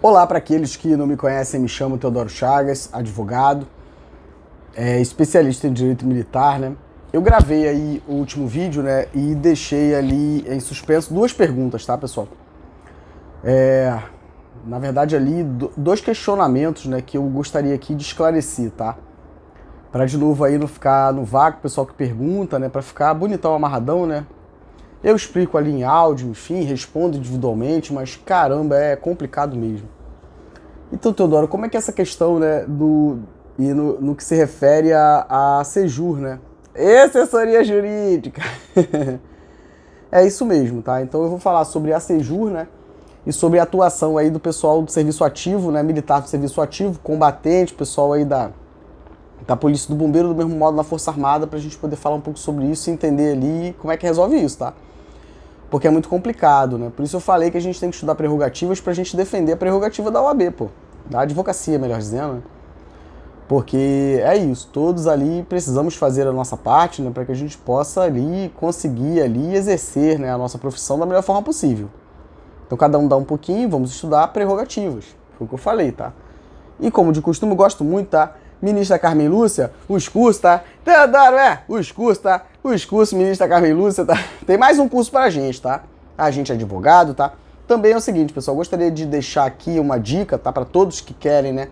Olá para aqueles que não me conhecem, me chamo Teodoro Chagas, advogado, especialista em direito militar, né? Eu gravei aí o último vídeo, né, e deixei ali em suspenso duas perguntas, tá, pessoal? Na verdade ali dois questionamentos, né, que eu gostaria aqui de esclarecer, tá? Para de novo aí não ficar no vácuo, o pessoal que pergunta, né, para ficar bonitão, amarradão, né? Eu explico ali em áudio, enfim, respondo individualmente, mas caramba, é complicado mesmo. Então, Teodoro, como é que é essa questão, né, no que se refere a Sejur, né? Assessoria jurídica. É isso mesmo, tá? Então eu vou falar sobre a Sejur, né? E sobre a atuação aí do pessoal do serviço ativo, né? Militar do serviço ativo, combatente, pessoal aí da Polícia do Bombeiro, do mesmo modo na Força Armada, pra gente poder falar um pouco sobre isso e entender ali como é que resolve isso, tá? Porque é muito complicado, né? Por isso eu falei que a gente tem que estudar prerrogativas pra gente defender a prerrogativa da OAB, pô. Da advocacia, melhor dizendo, né? Porque é isso, todos ali precisamos fazer a nossa parte, né, para que a gente possa ali conseguir ali exercer, né, a nossa profissão da melhor forma possível. Então cada um dá um pouquinho, vamos estudar prerrogativas. Foi o que eu falei, tá? E como de costume, eu gosto muito, tá? Ministra Carmen Lúcia, os cursos, tá? Teodoro, os cursos, tá? Os cursos, ministra Carmen Lúcia, tá? Tem mais um curso pra gente, tá? A gente é advogado, tá? Também é o seguinte, pessoal, gostaria de deixar aqui uma dica, tá? Para todos que querem, né,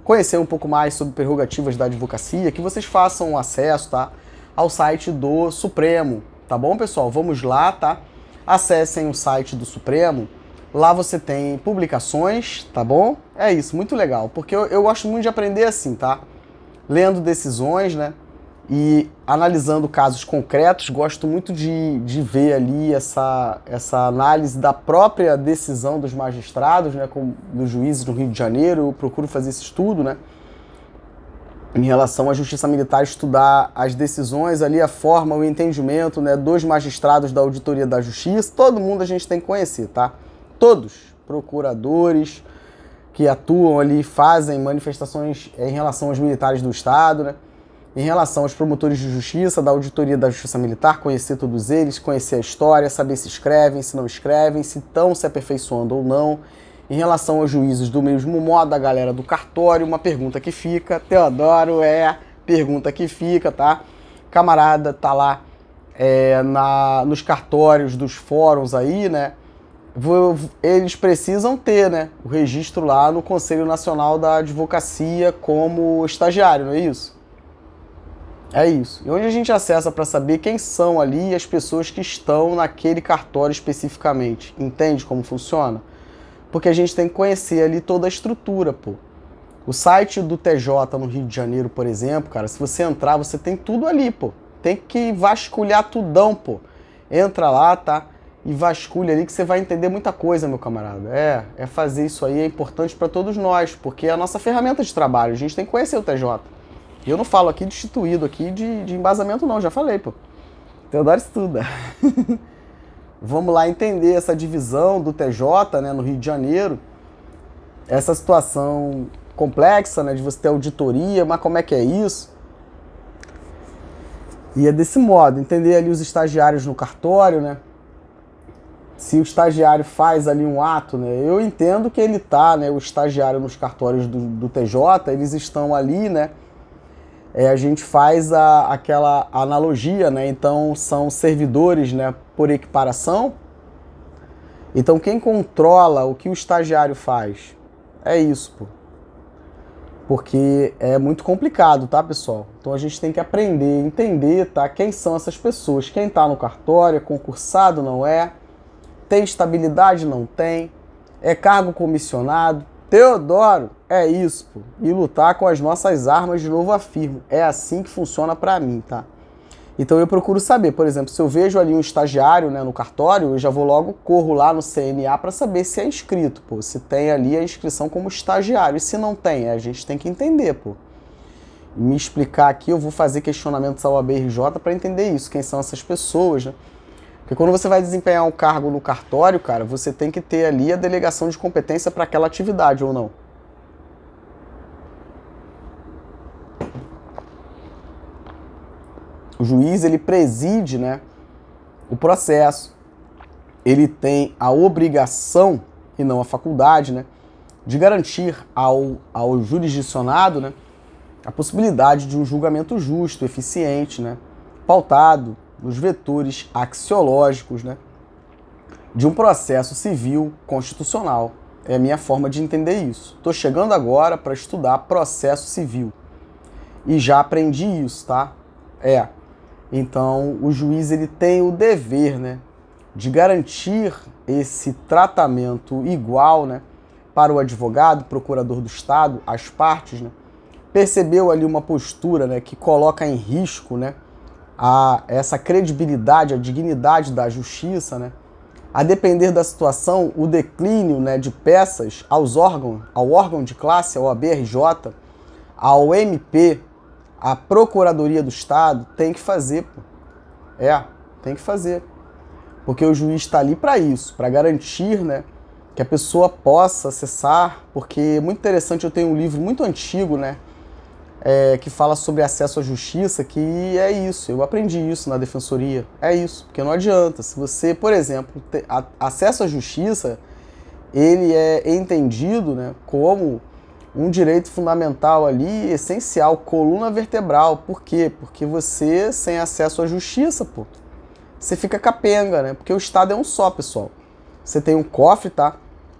conhecer um pouco mais sobre prerrogativas da advocacia, que vocês façam acesso, tá, ao site do Supremo, tá bom, pessoal? Vamos lá, tá? Acessem o site do Supremo. Lá você tem publicações, tá bom? É isso, muito legal, porque eu gosto muito de aprender assim, tá? Lendo decisões, né? E analisando casos concretos, gosto muito de ver ali essa análise da própria decisão dos magistrados, né, dos juízes no Rio de Janeiro. Eu procuro fazer esse estudo, né, em relação à justiça militar, estudar as decisões ali, a forma, o entendimento, né, dos magistrados da Auditoria da Justiça. Todo mundo a gente tem que conhecer, tá? Todos, procuradores que atuam ali, fazem manifestações em relação aos militares do Estado, né? Em relação aos promotores de justiça, da Auditoria da Justiça Militar, conhecer todos eles, conhecer a história, saber se escrevem, se não escrevem, se estão se aperfeiçoando ou não. Em relação aos juízes, do mesmo modo, a galera do cartório, uma pergunta que fica, Teodoro, pergunta que fica, tá? Camarada tá lá nos cartórios dos fóruns aí, né? Eles precisam ter, né, o registro lá no Conselho Nacional da Advocacia como estagiário, não é isso? É isso. E onde a gente acessa para saber quem são ali as pessoas que estão naquele cartório especificamente. Entende como funciona? Porque a gente tem que conhecer ali toda a estrutura, pô. O site do TJ no Rio de Janeiro, por exemplo, cara, se você entrar, você tem tudo ali, pô. Tem que vasculhar tudão, pô. Entra lá, tá? E vasculha ali que você vai entender muita coisa, meu camarada. Fazer isso aí é importante para todos nós, porque é a nossa ferramenta de trabalho. A gente tem que conhecer o TJ. E eu não falo aqui de instituído, aqui de embasamento não, já falei, pô. Teodoro estuda. Vamos lá entender essa divisão do TJ, né, no Rio de Janeiro. Essa situação complexa, né, de você ter auditoria, mas como é que é isso? E é desse modo, entender ali os estagiários no cartório, né? Se o estagiário faz ali um ato, né, eu entendo que ele tá, né, o estagiário nos cartórios do TJ, eles estão ali, né, a gente faz aquela analogia, né? Então são servidores, né, por equiparação. Então quem controla o que o estagiário faz? É isso, pô. Porque é muito complicado, tá, pessoal? Então a gente tem que aprender, entender, tá? Quem são essas pessoas? Quem tá no cartório, é concursado, não é? Tem estabilidade, não tem? É cargo comissionado? Teodoro, é isso, pô. E lutar com as nossas armas, de novo afirmo. É assim que funciona pra mim, tá? Então eu procuro saber, por exemplo, se eu vejo ali um estagiário, né, no cartório, eu já vou logo, corro lá no CNA para saber se é inscrito, pô. Se tem ali a inscrição como estagiário. E se não tem, a gente tem que entender, pô. E me explicar aqui, eu vou fazer questionamentos ao ABRJ para entender isso. Quem são essas pessoas, né? Porque quando você vai desempenhar um cargo no cartório, cara, você tem que ter ali a delegação de competência para aquela atividade, ou não? O juiz, ele preside, né, o processo. Ele tem a obrigação, e não a faculdade, né, de garantir ao jurisdicionado, né, a possibilidade de um julgamento justo, eficiente, né, pautado nos vetores axiológicos, né, de um processo civil constitucional. É a minha forma de entender isso. Estou chegando agora para estudar processo civil. E já aprendi isso, tá? Então, o juiz ele tem o dever, né, de garantir esse tratamento igual, né, para o advogado, procurador do Estado, as partes, né? Percebeu ali uma postura, né, que coloca em risco, né, essa credibilidade, a dignidade da justiça, né? A depender da situação, o declínio, né, de peças ao órgão de classe, ao ABRJ, ao MP, à Procuradoria do Estado, tem que fazer, pô. Tem que fazer. Porque o juiz está ali para isso, para garantir, né, que a pessoa possa acessar, porque é muito interessante, eu tenho um livro muito antigo, né, que fala sobre acesso à justiça, que é isso, eu aprendi isso na defensoria, é isso, porque não adianta, se você, por exemplo, acesso à justiça, ele é entendido, né, como um direito fundamental ali, essencial, coluna vertebral, por quê? Porque você, sem acesso à justiça, pô, você fica capenga, né, porque o Estado é um só, pessoal, você tem um cofre, tá,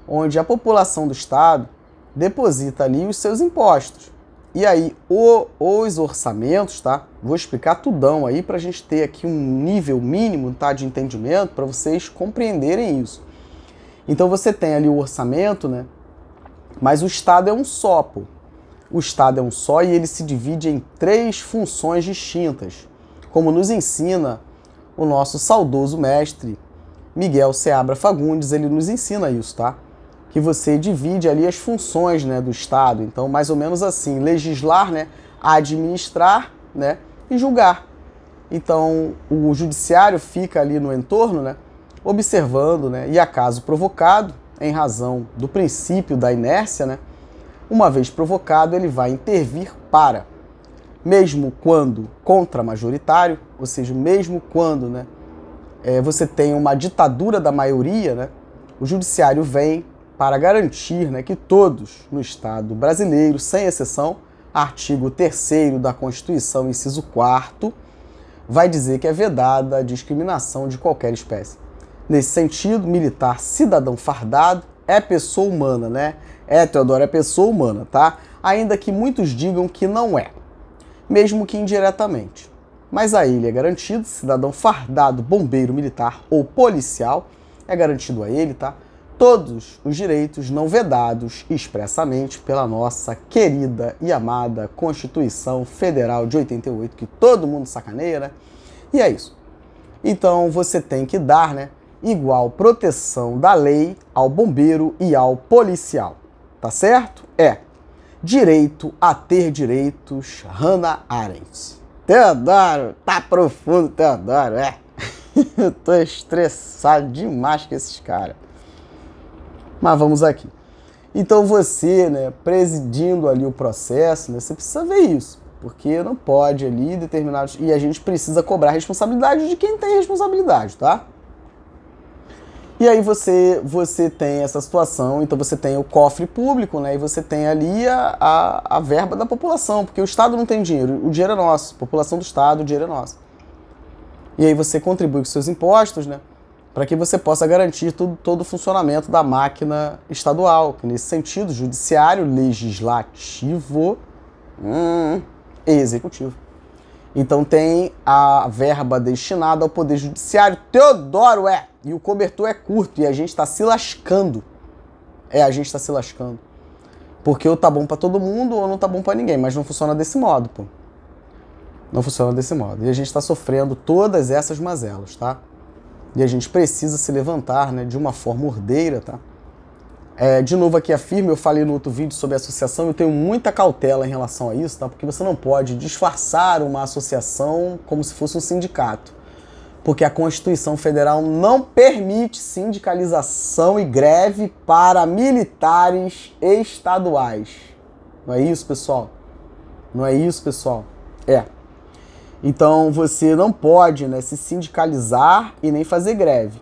onde a população do Estado deposita ali os seus impostos. E aí, os orçamentos, tá? Vou explicar tudão aí pra gente ter aqui um nível mínimo, tá, de entendimento para vocês compreenderem isso. Então você tem ali o orçamento, né? Mas o Estado é um só, pô. O Estado é um só e ele se divide em 3 funções distintas, como nos ensina o nosso saudoso mestre Miguel Seabra Fagundes, ele nos ensina isso, tá? Que você divide ali as funções, né, do Estado. Então, mais ou menos assim, legislar, né, administrar, né, e julgar. Então, o judiciário fica ali no entorno, né, observando, né, e acaso provocado, em razão do princípio da inércia, né, uma vez provocado, ele vai intervir para, mesmo quando contra-majoritário, ou seja, mesmo quando, né, você tem uma ditadura da maioria, né, o judiciário vem para garantir, né, que todos no Estado brasileiro, sem exceção, artigo 3º da Constituição, inciso 4º, vai dizer que é vedada a discriminação de qualquer espécie. Nesse sentido, militar cidadão fardado é pessoa humana, né? Teodoro, é pessoa humana, tá? Ainda que muitos digam que não é, mesmo que indiretamente. Mas a ele é garantido, cidadão fardado, bombeiro, militar ou policial, é garantido a ele, tá? Todos os direitos não vedados expressamente pela nossa querida e amada Constituição Federal de 88, que todo mundo sacaneia, né? E é isso. Então você tem que dar, né, igual proteção da lei ao bombeiro e ao policial. Tá certo? Direito a ter direitos, Hannah Arendt. Teodoro, tá profundo, Teodoro, Eu tô estressado demais com esses caras. Mas vamos aqui. Então você, né, presidindo ali o processo, né, você precisa ver isso, porque não pode ali determinados... E a gente precisa cobrar a responsabilidade de quem tem responsabilidade, tá? E aí você tem essa situação, então você tem o cofre público, né, e você tem ali a verba da população, porque o Estado não tem dinheiro, o dinheiro é nosso, a população do Estado, o dinheiro é nosso. E aí você contribui com seus impostos, né, para que você possa garantir todo o funcionamento da máquina estadual, que nesse sentido, judiciário, legislativo e executivo. Então tem a verba destinada ao Poder Judiciário. Teodoro, e o cobertor é curto e a gente está se lascando. A gente está se lascando. Porque ou tá bom para todo mundo ou não tá bom para ninguém, mas não funciona desse modo, pô. Não funciona desse modo. E a gente está sofrendo todas essas mazelas, tá? E a gente precisa se levantar, né, de uma forma ordeira, tá? De novo aqui afirmo, eu falei no outro vídeo sobre associação, eu tenho muita cautela em relação a isso, tá? Porque você não pode disfarçar uma associação como se fosse um sindicato. Porque a Constituição Federal não permite sindicalização e greve para militares estaduais. Não é isso, pessoal? Não é isso, pessoal? Então você não pode, né, se sindicalizar e nem fazer greve.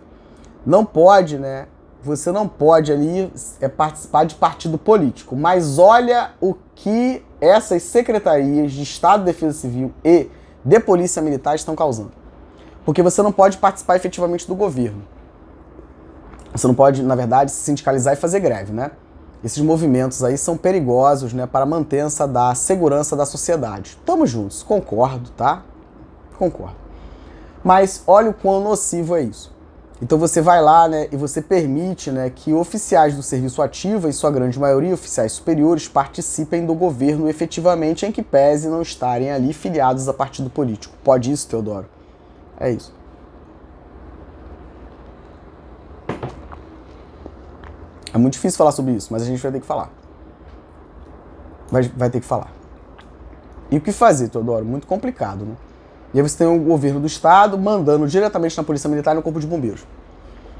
Não pode, né, você não pode ali participar de partido político. Mas olha o que essas secretarias de Estado de Defesa Civil e de Polícia Militar estão causando. Porque você não pode participar efetivamente do governo. Você não pode, na verdade, se sindicalizar e fazer greve, né? Esses movimentos aí são perigosos, né, para a mantença da segurança da sociedade. Tamo juntos, concordo, tá? Concordo. Mas olha o quão nocivo é isso. Então você vai lá, né, e você permite, né, que oficiais do serviço ativo, em sua grande maioria oficiais superiores, participem do governo efetivamente, em que pese não estarem ali filiados a partido político. Pode isso, Teodoro? É isso. É muito difícil falar sobre isso, mas a gente vai ter que falar. Vai ter que falar. E o que fazer, Teodoro? Muito complicado, né? E aí você tem o governo do Estado mandando diretamente na Polícia Militar e no Corpo de Bombeiros.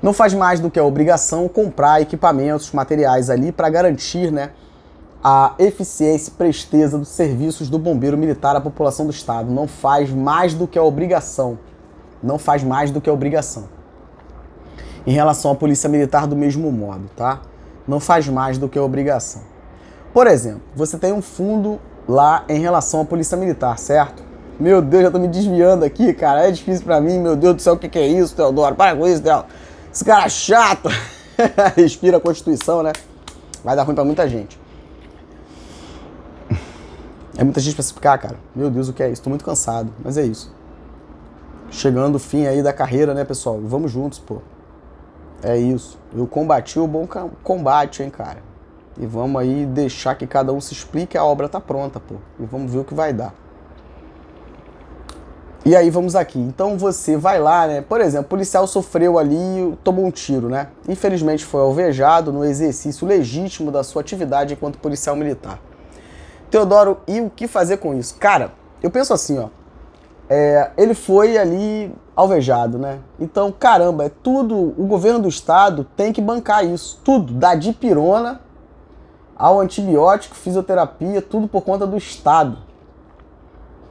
Não faz mais do que a obrigação comprar equipamentos, materiais ali para garantir, né, a eficiência e presteza dos serviços do bombeiro militar à população do Estado. Não faz mais do que a obrigação. Não faz mais do que a obrigação. Em relação à Polícia Militar, do mesmo modo, tá? Não faz mais do que a obrigação. Por exemplo, você tem um fundo lá em relação à Polícia Militar, certo? Meu Deus, já tô me desviando aqui, cara. É difícil pra mim. Meu Deus do céu, o que é isso, Teodoro? Para com isso, Teodoro. Esse cara é chato. Respira a Constituição, né? Vai dar ruim pra muita gente. É muita gente pra se ficar, cara. Meu Deus, o que é isso? Tô muito cansado, mas é isso. Chegando o fim aí da carreira, né, pessoal? Vamos juntos, pô. É isso. Eu combati o bom combate, hein, cara. E vamos aí deixar que cada um se explique. A obra tá pronta, pô. E vamos ver o que vai dar. E aí vamos aqui. Então você vai lá, né? Por exemplo, o policial sofreu ali, tomou um tiro, né? Infelizmente foi alvejado no exercício legítimo da sua atividade enquanto policial militar. Teodoro, e o que fazer com isso? Cara, eu penso assim, ó. Ele foi ali alvejado, né? Então, caramba, é tudo. O governo do estado tem que bancar isso. Tudo. Da dipirona ao antibiótico, fisioterapia, tudo por conta do estado.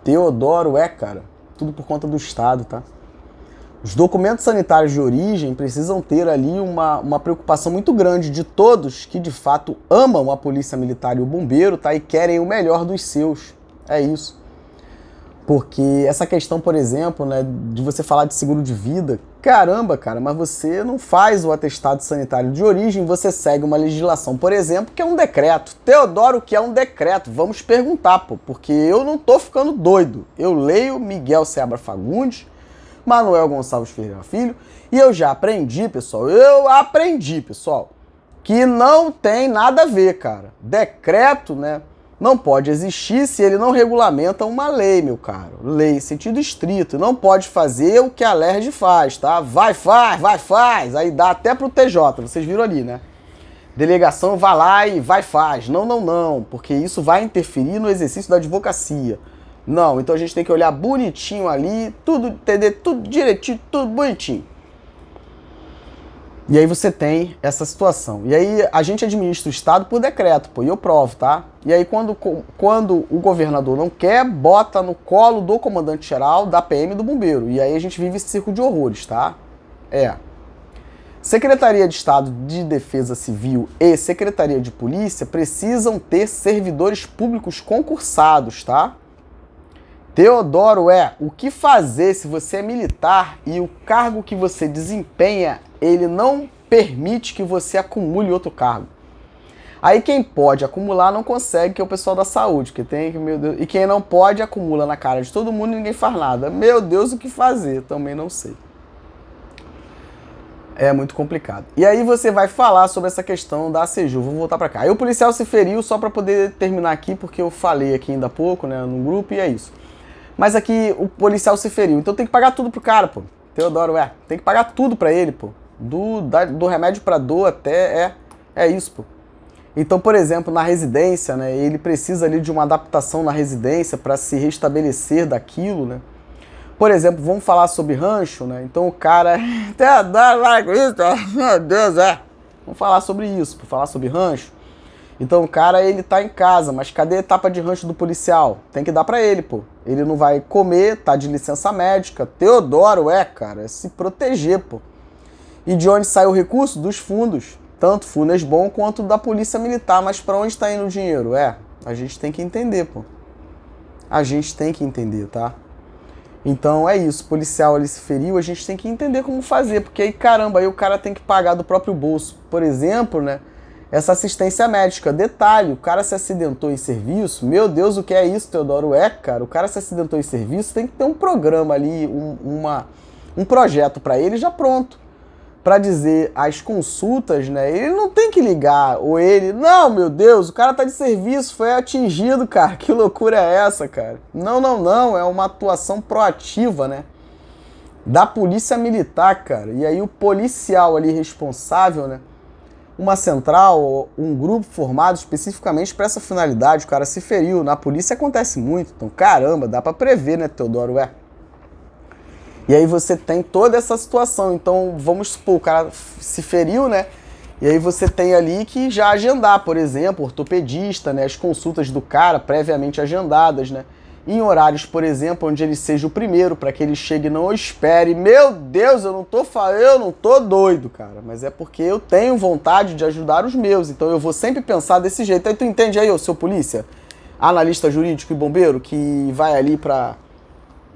Teodoro, cara. Tudo por conta do Estado, tá? Os documentos sanitários de origem precisam ter ali uma preocupação muito grande de todos que, de fato, amam a polícia militar e o bombeiro, tá? E querem o melhor dos seus. É isso. Porque essa questão, por exemplo, né, de você falar de seguro de vida, caramba, cara, mas você não faz o atestado sanitário de origem, você segue uma legislação, por exemplo, que é um decreto. Teodoro, o que é um decreto? Vamos perguntar, pô, porque eu não tô ficando doido. Eu leio Miguel Seabra Fagundes, Manuel Gonçalves Ferreira Filho, e eu já aprendi, pessoal, que não tem nada a ver, cara. Decreto, né? Não pode existir se ele não regulamenta uma lei, meu caro. Lei, sentido estrito. Não pode fazer o que a LERJ faz, tá? Vai, faz. Aí dá até pro TJ, vocês viram ali, né? Delegação vai lá e vai, faz. Não, porque isso vai interferir no exercício da advocacia. Não, então a gente tem que olhar bonitinho ali, tudo, entender tudo direitinho, tudo bonitinho. E aí você tem essa situação. E aí a gente administra o Estado por decreto, pô, e eu provo, tá? E aí quando o governador não quer, bota no colo do comandante-geral, da PM e do bombeiro. E aí a gente vive esse circo de horrores, tá? Secretaria de Estado de Defesa Civil e Secretaria de Polícia precisam ter servidores públicos concursados, tá? Teodoro, o que fazer se você é militar e o cargo que você desempenha, ele não permite que você acumule outro cargo. Aí quem pode acumular não consegue, que é o pessoal da saúde, que tem, meu Deus, e quem não pode acumula na cara de todo mundo e ninguém faz nada. Meu Deus, o que fazer? Também não sei. É muito complicado. E aí você vai falar sobre essa questão da ACEJU. Vou voltar pra cá. Aí o policial se feriu, só pra poder terminar aqui, porque eu falei aqui ainda há pouco, né, no grupo, e é isso. Mas aqui o policial se feriu, então tem que pagar tudo pro cara, pô. Teodoro, tem que pagar tudo pra ele, pô. Do remédio pra dor até, é isso, pô. Então, por exemplo, na residência, né, ele precisa ali de uma adaptação na residência para se restabelecer daquilo, né. Por exemplo, vamos falar sobre rancho, né, então o cara... Teodoro, vai com isso, meu Deus, Vamos falar sobre isso, falar sobre rancho. Então o cara, ele tá em casa, mas cadê a etapa de rancho do policial? Tem que dar pra ele, pô. Ele não vai comer, tá de licença médica. Teodoro, cara, é se proteger, pô. E de onde sai o recurso? Dos fundos. Tanto Funesbom quanto da Polícia Militar. Mas para onde está indo o dinheiro? A gente tem que entender, pô. A gente tem que entender, tá? Então é isso, o policial ali se feriu, a gente tem que entender como fazer, porque aí, caramba, aí o cara tem que pagar do próprio bolso. Por exemplo, né, essa assistência médica. Detalhe, o cara se acidentou em serviço, meu Deus, o que é isso, Teodoro? Cara, o cara se acidentou em serviço, tem que ter um programa ali, um projeto para ele já pronto. Para dizer as consultas, né? Ele não tem que ligar, ou ele... Não, meu Deus, o cara tá de serviço, foi atingido, cara. Que loucura é essa, cara? Não. É uma atuação proativa, né? Da polícia militar, cara. E aí o policial ali responsável, né? Uma central, um grupo formado especificamente para essa finalidade. O cara se feriu. Na polícia acontece muito. Então, caramba, dá para prever, né, Teodoro? E aí você tem toda essa situação. Então, vamos supor, o cara se feriu, né? E aí você tem ali que já agendar, por exemplo, ortopedista, né? As consultas do cara previamente agendadas, né? Em horários, por exemplo, onde ele seja o primeiro, para que ele chegue e não espere. Meu Deus, eu não tô doido, cara. Mas é porque eu tenho vontade de ajudar os meus. Então eu vou sempre pensar desse jeito. Aí tu entende aí, ô seu polícia? Analista jurídico e bombeiro que vai ali pra...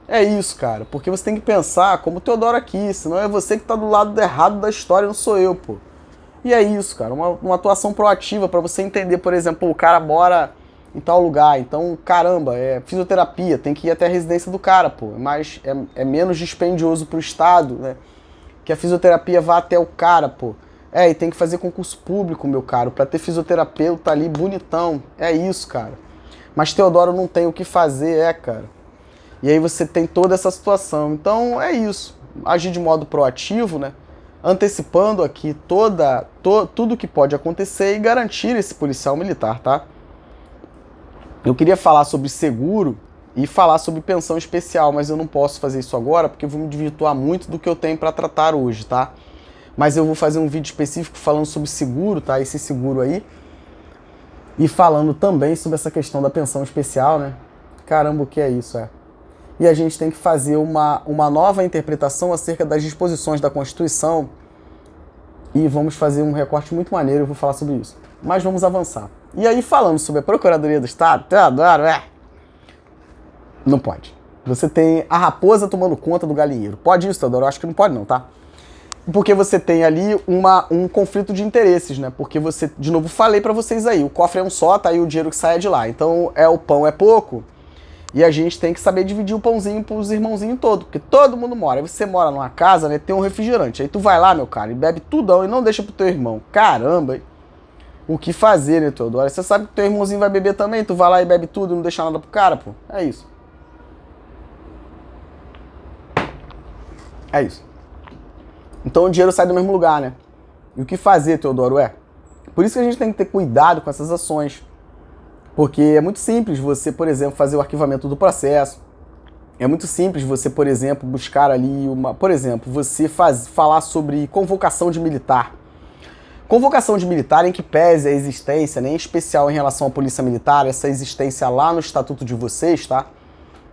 É isso, cara, porque você tem que pensar como o Teodoro aqui, senão é você que tá do lado errado da história, não sou eu, pô. E é isso, cara, uma atuação proativa para você entender, por exemplo, o cara mora em tal lugar, então, caramba, é fisioterapia, tem que ir até a residência do cara, pô, mas é menos dispendioso pro Estado, né, que a fisioterapia vá até o cara, pô. E tem que fazer concurso público, meu caro, para ter fisioterapeuta ali bonitão, é isso, cara. Mas Teodoro não tem o que fazer, cara. E aí você tem toda essa situação. Então é isso. Agir de modo proativo, né? Antecipando aqui tudo que pode acontecer e garantir esse policial militar, tá? Eu queria falar sobre seguro e falar sobre pensão especial, mas eu não posso fazer isso agora porque eu vou me desvirtuar muito do que eu tenho para tratar hoje, tá? Mas eu vou fazer um vídeo específico falando sobre seguro, tá? Esse seguro aí. E falando também sobre essa questão da pensão especial, né? Caramba, o que é isso, E a gente tem que fazer uma nova interpretação acerca das disposições da Constituição e vamos fazer um recorte muito maneiro, eu vou falar sobre isso. Mas vamos avançar. E aí, falando sobre a Procuradoria do Estado, Teodoro, não pode. Você tem a raposa tomando conta do galinheiro. Pode isso, Teodoro? Eu acho que não pode não, tá? Porque você tem ali um conflito de interesses, né? Porque você, de novo, falei pra vocês aí, o cofre é um só, tá aí o dinheiro que sai de lá. Então, o pão é pouco. E a gente tem que saber dividir o pãozinho pros irmãozinhos todos, porque todo mundo mora. Aí você mora numa casa, né, tem um refrigerante. Aí tu vai lá, meu cara, e bebe tudão e não deixa pro teu irmão. Caramba, o que fazer, né, Teodoro? Você sabe que teu irmãozinho vai beber também, tu vai lá e bebe tudo e não deixa nada pro cara, pô. É isso. É isso. Então o dinheiro sai do mesmo lugar, né? E o que fazer, Teodoro? Por isso que a gente tem que ter cuidado com essas ações. Porque é muito simples você, por exemplo, fazer o arquivamento do processo. É muito simples você, por exemplo, buscar ali Por exemplo, você falar sobre convocação de militar. Convocação de militar em que pese a existência, né, em especial em relação à polícia militar, essa existência lá no estatuto de vocês, tá?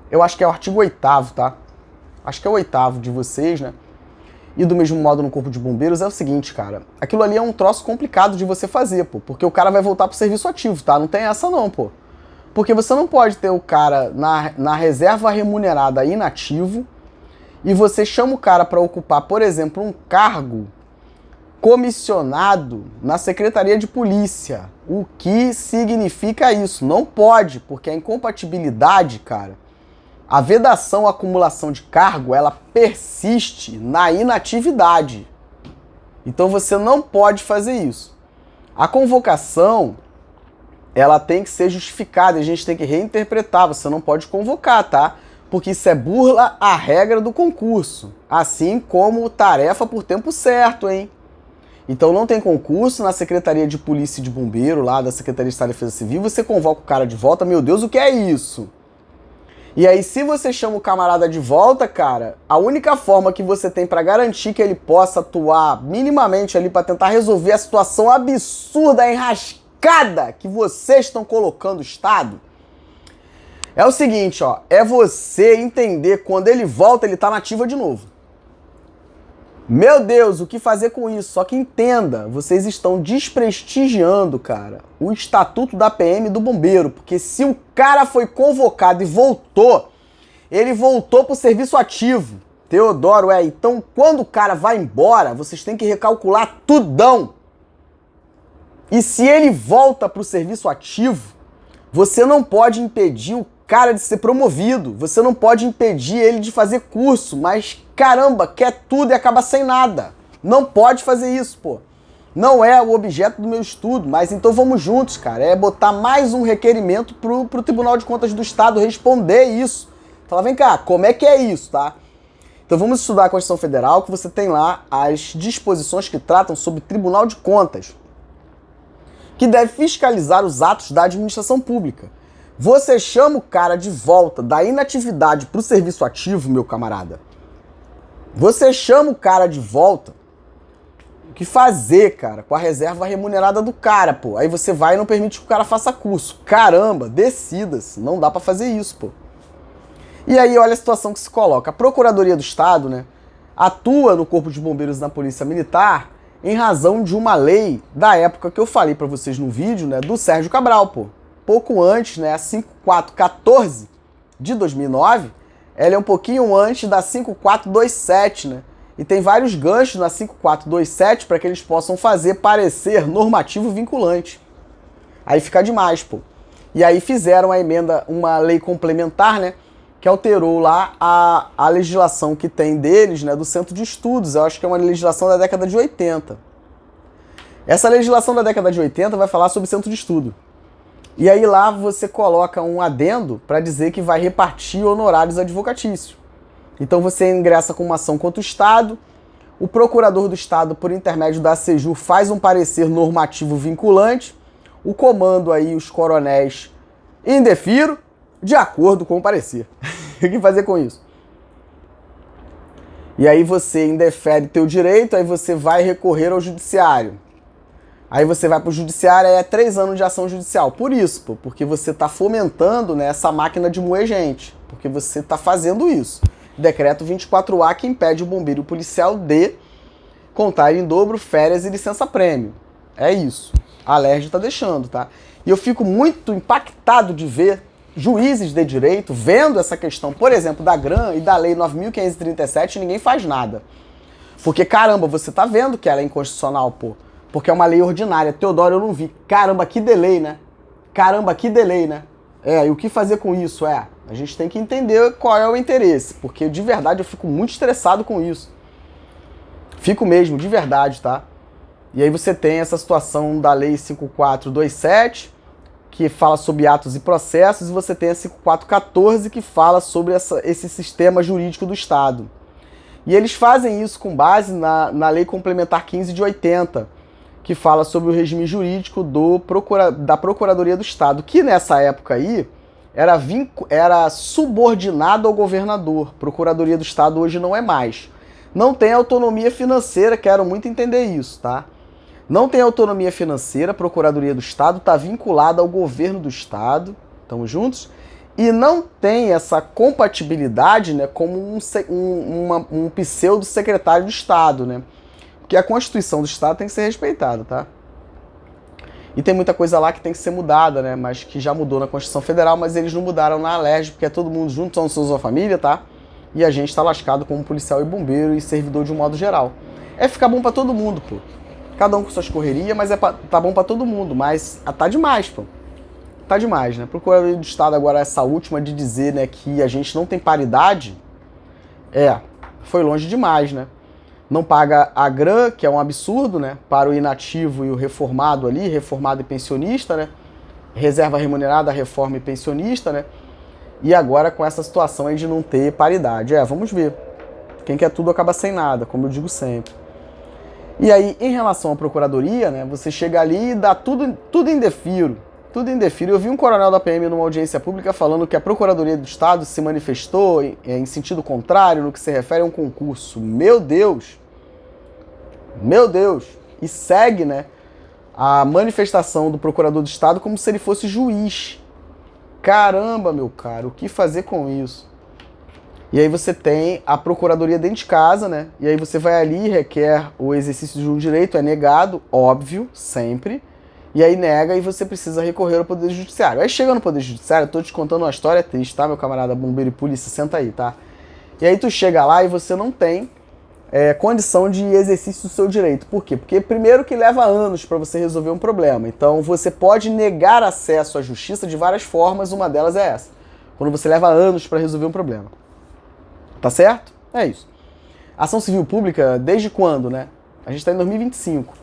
Eu acho que é o artigo 8º, tá? Acho que é o 8º de vocês, né? E do mesmo modo no Corpo de Bombeiros é o seguinte, cara. Aquilo ali é um troço complicado de você fazer, pô. Porque o cara vai voltar pro serviço ativo, tá? Não tem essa não, pô. Porque você não pode ter o cara na reserva remunerada inativo e você chama o cara para ocupar, por exemplo, um cargo comissionado na Secretaria de Polícia. O que significa isso? Não pode, porque a incompatibilidade, cara, a vedação à acumulação de cargo, ela persiste na inatividade. Então você não pode fazer isso. A convocação, ela tem que ser justificada, a gente tem que reinterpretar, você não pode convocar, tá? Porque isso burla a regra do concurso, assim como tarefa por tempo certo, hein? Então não tem concurso na Secretaria de Polícia e de Bombeiro, lá da Secretaria de Estado de Defesa Civil, você convoca o cara de volta, meu Deus, o que é isso? E aí, se você chama o camarada de volta, cara, a única forma que você tem pra garantir que ele possa atuar minimamente ali pra tentar resolver a situação absurda, enrascada que vocês estão colocando o Estado, é o seguinte, é você entender quando ele volta, ele tá na ativa de novo. Meu Deus, o que fazer com isso? Só que entenda, vocês estão desprestigiando, cara, o estatuto da PM do bombeiro, porque se o cara foi convocado e voltou, ele voltou pro serviço ativo. Teodoro, então quando o cara vai embora, vocês têm que recalcular tudão. E se ele volta pro serviço ativo, você não pode impedir o cara de ser promovido, você não pode impedir ele de fazer curso, mas caramba, quer tudo e acaba sem nada. Não pode fazer isso, pô. Não é o objeto do meu estudo, mas então vamos juntos, cara. É botar mais um requerimento pro Tribunal de Contas do Estado responder isso. Fala, vem cá, como é que é isso, tá? Então vamos estudar a Constituição Federal, que você tem lá as disposições que tratam sobre Tribunal de Contas, que deve fiscalizar os atos da administração pública. Você chama o cara de volta da inatividade pro serviço ativo, meu camarada. Você chama o cara de volta. O que fazer, cara, com a reserva remunerada do cara, pô? Aí você vai e não permite que o cara faça curso. Caramba, decida-se. Não dá pra fazer isso, pô. E aí, olha a situação que se coloca. A Procuradoria do Estado, né, atua no Corpo de Bombeiros e na Polícia Militar em razão de uma lei da época que eu falei pra vocês no vídeo, né, do Sérgio Cabral, pô. Pouco antes, né, a 5414 de 2009, ela é um pouquinho antes da 5427, né? E tem vários ganchos na 5427 para que eles possam fazer parecer normativo vinculante. Aí fica demais, pô. E aí fizeram a emenda, uma lei complementar, né, que alterou lá a legislação que tem deles, né, do Centro de Estudos. Eu acho que é uma legislação da década de 80. Essa legislação da década de 80 vai falar sobre Centro de Estudo. E aí lá você coloca um adendo para dizer que vai repartir honorários advocatícios. Então você ingressa com uma ação contra o Estado, o procurador do Estado, por intermédio da ACEJU, faz um parecer normativo vinculante, o comando aí, os coronéis, indefiro, de acordo com o parecer. O que fazer com isso? E aí você indefere teu direito, aí você vai recorrer ao judiciário. Aí você vai para o judiciário, aí é 3 anos de ação judicial. Por isso, pô, porque você está fomentando, né, essa máquina de moer gente. Porque você está fazendo isso. Decreto 24A que impede o bombeiro e o policial de contar em dobro férias e licença-prêmio. É isso. A LERJ está deixando, tá? E eu fico muito impactado de ver juízes de direito vendo essa questão, por exemplo, da GRAM e da Lei 9.537 e ninguém faz nada. Porque, caramba, você tá vendo que ela é inconstitucional, pô. Porque é uma lei ordinária. Teodoro, eu não vi. Caramba, que delay, né? Caramba, que delay, né? E o que fazer com isso? A gente tem que entender qual é o interesse. Porque, de verdade, eu fico muito estressado com isso. Fico mesmo, de verdade, tá? E aí você tem essa situação da Lei 5427, que fala sobre atos e processos, e você tem a 5414, que fala sobre esse sistema jurídico do Estado. E eles fazem isso com base na Lei Complementar 15 de 80, que fala sobre o regime jurídico da Procuradoria do Estado, que nessa época aí era subordinado ao governador. Procuradoria do Estado hoje não é mais. Não tem autonomia financeira, quero muito entender isso, tá? Não tem autonomia financeira, a Procuradoria do Estado está vinculada ao governo do Estado, estamos juntos? E não tem essa compatibilidade, né, como um pseudo-secretário de Estado, né? Porque a Constituição do Estado tem que ser respeitada, tá? E tem muita coisa lá que tem que ser mudada, né? Mas que já mudou na Constituição Federal, mas eles não mudaram na LERJ, porque é todo mundo junto, somos uma família, tá? E a gente tá lascado como policial e bombeiro e servidor de um modo geral. É ficar bom pra todo mundo, pô. Cada um com suas correrias, mas tá bom pra todo mundo. Mas tá demais, pô. Tá demais, né? Procuradoria do Estado agora, essa última de dizer, né, que a gente não tem paridade, foi longe demais, né? Não paga a GRAM, que é um absurdo, né? Para o inativo e o reformado ali, reformado e pensionista, né? Reserva remunerada, reforma e pensionista, né? E agora com essa situação aí de não ter paridade. Vamos ver. Quem quer tudo acaba sem nada, como eu digo sempre. E aí, em relação à procuradoria, né? Você chega ali e dá tudo indefiro. Tudo indefiro. Eu vi um coronel da PM numa audiência pública falando que a Procuradoria do Estado se manifestou em sentido contrário no que se refere a um concurso. Meu Deus! Meu Deus! E segue, né, a manifestação do procurador do Estado como se ele fosse juiz. Caramba, meu caro, o que fazer com isso? E aí você tem a procuradoria dentro de casa, né? E aí você vai ali, requer o exercício de um direito, é negado, óbvio, sempre. E aí nega e você precisa recorrer ao Poder Judiciário. Aí chega no Poder Judiciário, eu tô te contando uma história triste, tá, meu camarada bombeiro e polícia? Senta aí, tá? E aí tu chega lá e você não tem condição de exercício do seu direito. Por quê? Porque primeiro que leva anos para você resolver um problema. Então você pode negar acesso à justiça de várias formas, uma delas é essa. Quando você leva anos para resolver um problema. Tá certo? É isso. Ação civil pública, desde quando, né? A gente tá em 2025.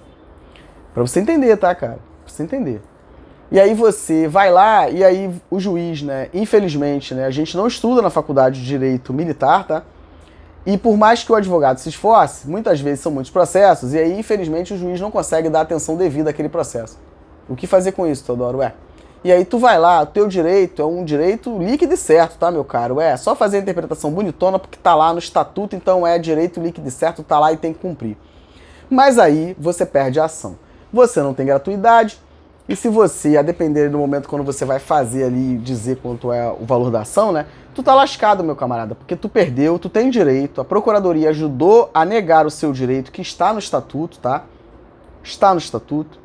Pra você entender, tá, cara? Pra você entender. E aí você vai lá e aí o juiz, né? Infelizmente, né? A gente não estuda na faculdade de Direito Militar, tá? E por mais que o advogado se esforce, muitas vezes são muitos processos, e aí, infelizmente, o juiz não consegue dar atenção devida àquele processo. O que fazer com isso, Teodoro? E aí tu vai lá, o teu direito é um direito líquido e certo, tá, meu caro? Só fazer a interpretação bonitona porque tá lá no estatuto, então é direito líquido e certo, tá lá e tem que cumprir. Mas aí você perde a ação. Você não tem gratuidade, e se você, a depender do momento quando você vai fazer ali, dizer quanto é o valor da ação, né? Tu tá lascado, meu camarada, porque tu perdeu, tu tem direito, a procuradoria ajudou a negar o seu direito, que está no estatuto, tá? Está no estatuto.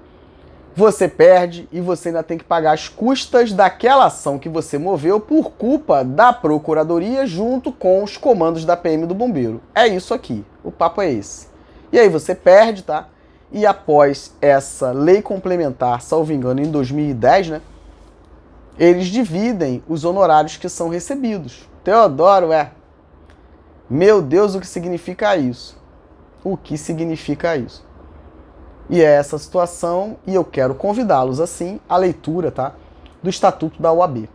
Você perde e você ainda tem que pagar as custas daquela ação que você moveu por culpa da procuradoria junto com os comandos da PM do bombeiro. É isso aqui, o papo é esse. E aí você perde, tá? E após essa lei complementar, salvo engano, em 2010, né? Eles dividem os honorários que são recebidos. Teodoro, meu Deus, o que significa isso? O que significa isso? E é essa situação, e eu quero convidá-los, assim, à leitura, tá? Do Estatuto da OAB.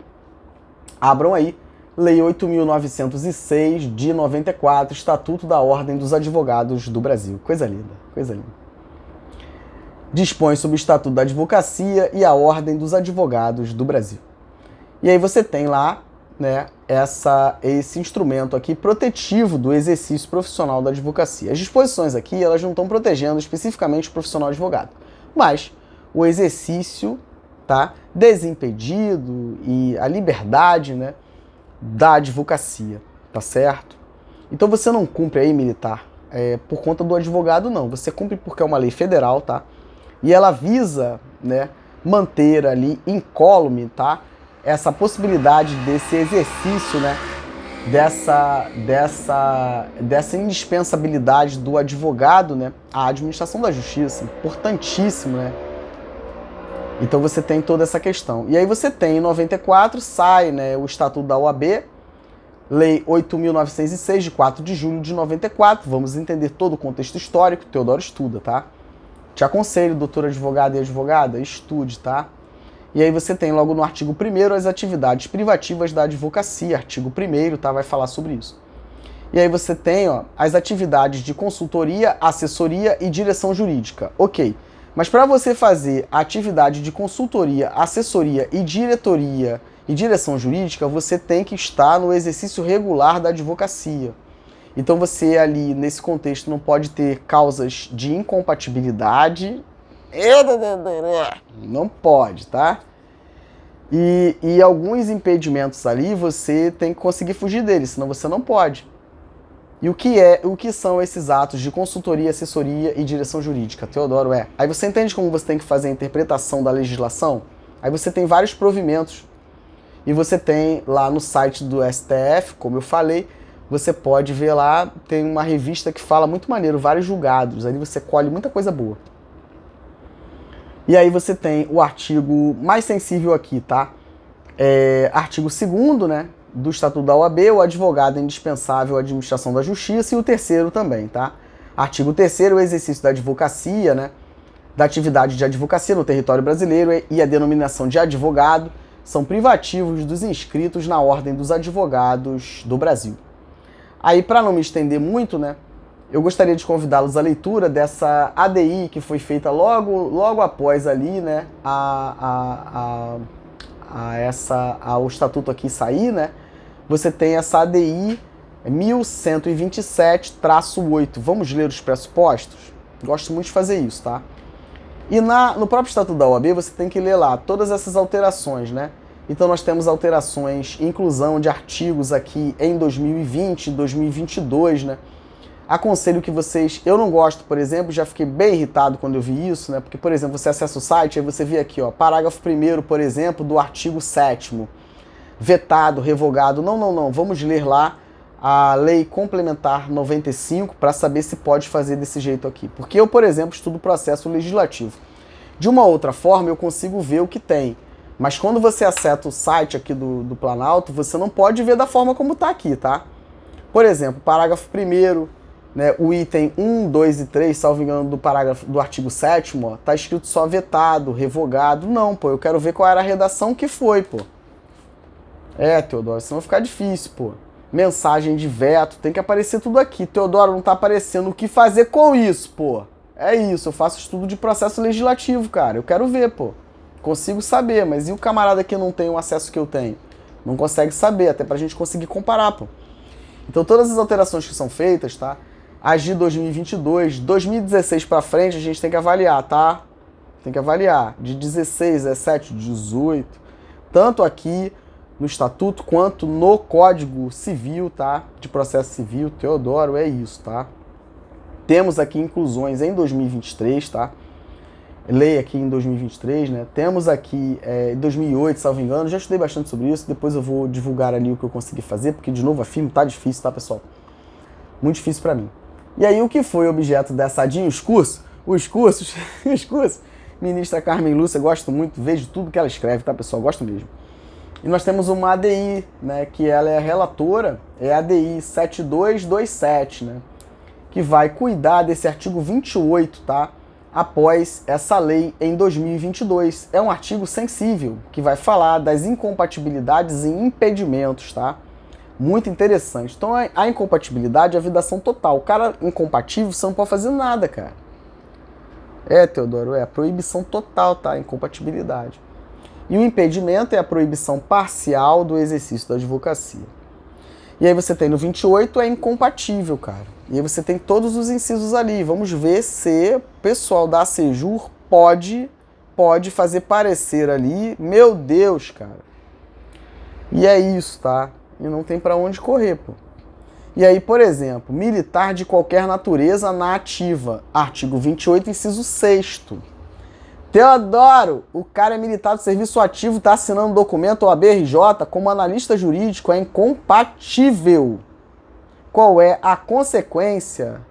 Abram aí, Lei 8.906, de 94, Estatuto da Ordem dos Advogados do Brasil. Coisa linda, coisa linda. Dispõe sobre o Estatuto da Advocacia e a Ordem dos Advogados do Brasil. E aí você tem lá, né, esse instrumento aqui protetivo do exercício profissional da advocacia. As disposições aqui, elas não estão protegendo especificamente o profissional advogado, mas o exercício, tá, desimpedido e a liberdade, né, da advocacia, tá certo? Então você não cumpre aí, militar, por conta do advogado, não. Você cumpre porque é uma lei federal, tá? E ela visa, né, manter ali incólume, tá? Essa possibilidade desse exercício, né, dessa indispensabilidade do advogado, né, à administração da justiça, importantíssimo, né? Então você tem toda essa questão. E aí você tem, em 94, sai, né, o Estatuto da OAB, Lei 8.906, de 4 de julho de 94, vamos entender todo o contexto histórico, Teodoro estuda, tá? Te aconselho, doutor advogado e advogada, estude, tá? E aí você tem logo no artigo 1º as atividades privativas da advocacia, artigo 1º, tá? Vai falar sobre isso. E aí você tem, ó, as atividades de consultoria, assessoria e direção jurídica. Ok, mas para você fazer a atividade de consultoria, assessoria e diretoria e direção jurídica, você tem que estar no exercício regular da advocacia. Então você ali, nesse contexto, não pode ter causas de incompatibilidade. Não pode, tá? E alguns impedimentos ali você tem que conseguir fugir deles, senão você não pode. E o que são esses atos de consultoria, assessoria e direção jurídica? Teodoro, Aí você entende como você tem que fazer a interpretação da legislação? Aí você tem vários provimentos. E você tem lá no site do STF, como eu falei, você pode ver lá, tem uma revista que fala muito maneiro, vários julgados. Ali você colhe muita coisa boa. E aí você tem o artigo mais sensível aqui, tá? Artigo 2º, né, do Estatuto da OAB, o advogado é indispensável à administração da justiça, e o 3º também, tá? Artigo 3º, o exercício da advocacia, né, da atividade de advocacia no território brasileiro e a denominação de advogado são privativos dos inscritos na Ordem dos Advogados do Brasil. Aí, para não me estender muito, né, eu gostaria de convidá-los à leitura dessa ADI que foi feita logo após ali, né, ao estatuto aqui sair, né? Você tem essa ADI 1127-8. Vamos ler os pressupostos? Gosto muito de fazer isso, tá? E no próprio Estatuto da OAB você tem que ler lá todas essas alterações, né? Então nós temos alterações, inclusão de artigos aqui em 2020, 2022, né? Aconselho que vocês... Eu não gosto, por exemplo, já fiquei bem irritado quando eu vi isso, né? Porque, por exemplo, você acessa o site, aí você vê aqui, ó, parágrafo 1º, por exemplo, do artigo 7º, vetado, revogado. Não, não, não. Vamos ler lá a Lei Complementar 95 para saber se pode fazer desse jeito aqui. Porque eu, por exemplo, estudo processo legislativo. De uma outra forma, eu consigo ver o que tem. Mas quando você acessa o site aqui do Planalto, você não pode ver da forma como está aqui, tá? Por exemplo, parágrafo 1º, né, o item 1, 2 e 3, salvo engano, do artigo 7º, ó, tá escrito só vetado, revogado. Não, pô, eu quero ver qual era a redação que foi, pô. Teodoro, senão vai ficar difícil, pô. Mensagem de veto, tem que aparecer tudo aqui. Teodoro, não tá aparecendo. O que fazer com isso, pô? É isso, eu faço estudo de processo legislativo, cara. Eu quero ver, pô. Consigo saber, mas e o camarada que não tem o acesso que eu tenho? Não consegue saber, até pra gente conseguir comparar, pô. Então todas as alterações que são feitas, tá? As de 2022, 2016 pra frente a gente tem que avaliar, tá? Tem que avaliar. De 16, 17, 18. Tanto aqui no Estatuto quanto no Código Civil, tá? De processo civil, Teodoro, é isso, tá? Temos aqui inclusões em 2023, tá? Lei aqui em 2023, né? Temos aqui em 2008, salvo engano. Já estudei bastante sobre isso. Depois eu vou divulgar ali o que eu consegui fazer, porque, de novo, a firma tá difícil, tá, pessoal? Muito difícil pra mim. E aí, o que foi objeto dessa ADIM? Os cursos. Ministra Carmen Lúcia, gosto muito, vejo tudo que ela escreve, tá, pessoal? Gosto mesmo. E nós temos uma ADI, né, que ela é a relatora, é a ADI 7227, né, que vai cuidar desse artigo 28, tá, após essa lei em 2022. É um artigo sensível, que vai falar das incompatibilidades e impedimentos, tá? Muito interessante. Então a incompatibilidade é a vedação total. O cara incompatível, você não pode fazer nada, cara. Teodoro, é a proibição total, tá? Incompatibilidade. E o impedimento é a proibição parcial do exercício da advocacia. E aí você tem no 28, é incompatível, cara. E aí você tem todos os incisos ali. Vamos ver se o pessoal da ACEJUR pode fazer parecer ali. Meu Deus, cara. E é isso, tá? E não tem pra onde correr, pô. E aí, por exemplo, militar de qualquer natureza na ativa. Artigo 28, inciso 6º. Teodoro, o cara é militar do serviço ativo, tá assinando documento OAB RJ como analista jurídico, é incompatível. Qual é a consequência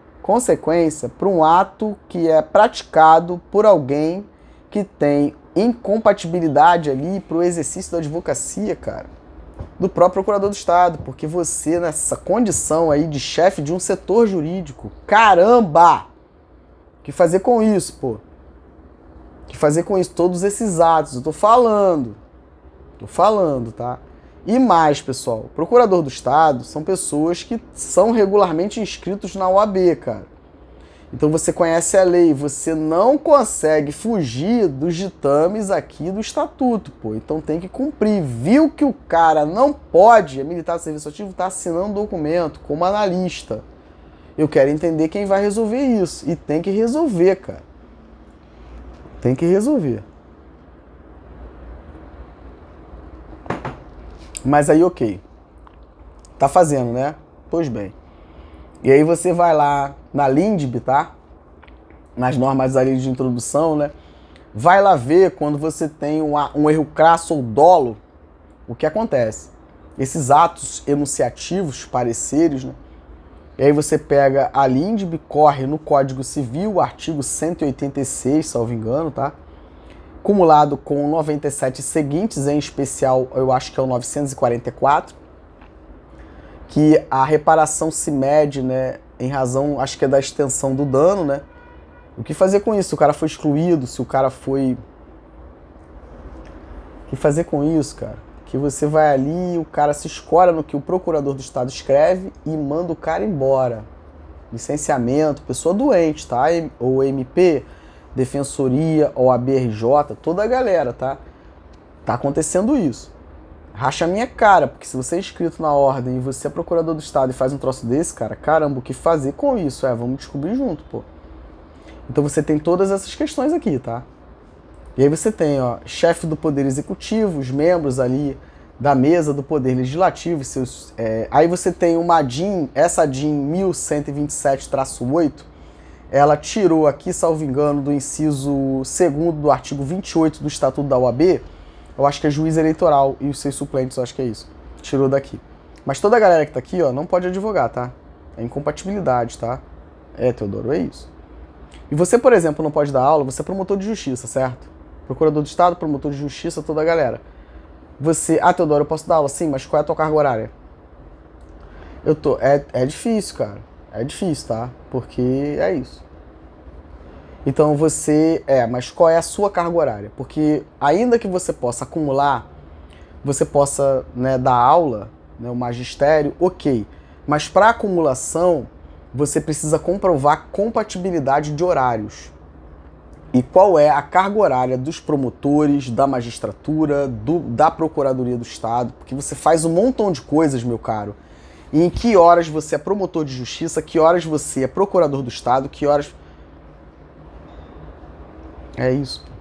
para um ato que é praticado por alguém que tem incompatibilidade ali para o exercício da advocacia, cara? Do próprio procurador do Estado, porque você, nessa condição aí de chefe de um setor jurídico, caramba! O que fazer com isso, pô? O que fazer com isso? Todos esses atos, eu tô falando, tá? E mais, pessoal, procurador do Estado são pessoas que são regularmente inscritos na OAB, cara. Então você conhece a lei, você não consegue fugir dos ditames aqui do Estatuto, pô. Então tem que cumprir. Viu que o cara não pode, é militar do serviço ativo, tá assinando documento como analista. Eu quero entender quem vai resolver isso. E tem que resolver, cara. Tem que resolver. Mas aí, ok. Tá fazendo, né? Pois bem. E aí você vai lá na LINDB, tá? Nas normas ali de introdução, né? Vai lá ver quando você tem um erro crasso ou dolo, o que acontece. Esses atos enunciativos, pareceres, né? E aí você pega a LINDB, corre no Código Civil, artigo 186, salvo engano, tá? Cumulado com 97 seguintes, em especial, eu acho que é o 944, que a reparação se mede, né, em razão, acho que é da extensão do dano, né? O que fazer com isso? Se o cara foi excluído, se o cara foi... O que fazer com isso, cara? Que você vai ali, o cara se escora no que o procurador do Estado escreve e manda o cara embora. Licenciamento, pessoa doente, tá? Ou MP, Defensoria, OAB RJ, toda a galera, tá? Tá acontecendo isso. Racha a minha cara, porque se você é inscrito na ordem e você é procurador do Estado e faz um troço desse, cara, caramba, o que fazer com isso? Vamos descobrir junto, pô. Então você tem todas essas questões aqui, tá? E aí você tem, ó, chefe do Poder Executivo, os membros ali da mesa do Poder Legislativo, aí você tem uma DIN, essa DIN 1127-8, ela tirou aqui, salvo engano, do inciso 2º do artigo 28 do Estatuto da OAB, eu acho que é juiz eleitoral e os seus suplentes, eu acho que é isso, tirou daqui. Mas toda a galera que tá aqui, ó, não pode advogar, tá? É incompatibilidade, tá? Teodoro, é isso. E você, por exemplo, não pode dar aula, você é promotor de justiça, certo? Procurador do Estado, promotor de justiça, toda a galera. Você, Teodoro, eu posso dar aula? Sim, mas qual é a tua carga horária? É difícil, cara. É difícil, tá? Porque é isso. Então mas qual é a sua carga horária? Porque ainda que você possa acumular, você possa, né, dar aula, né, o magistério, ok. Mas para acumulação, você precisa comprovar compatibilidade de horários. E qual é a carga horária dos promotores, da magistratura, da Procuradoria do Estado, porque você faz um montão de coisas, meu caro. E em que horas você é promotor de justiça, que horas você é procurador do Estado, que horas... É isso, pô.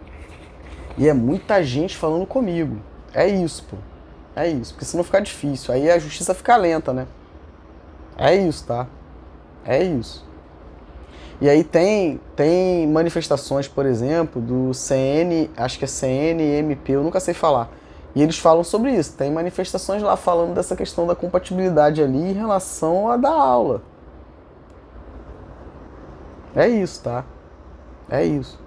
E é muita gente falando comigo. É isso, pô. É isso, porque senão fica difícil. Aí a justiça fica lenta, né? É isso, tá? É isso. E aí tem manifestações, por exemplo, do CN, acho que é CNMP, eu nunca sei falar. E eles falam sobre isso. Tem manifestações lá falando dessa questão da compatibilidade ali em relação a dar aula. É isso, tá? É isso.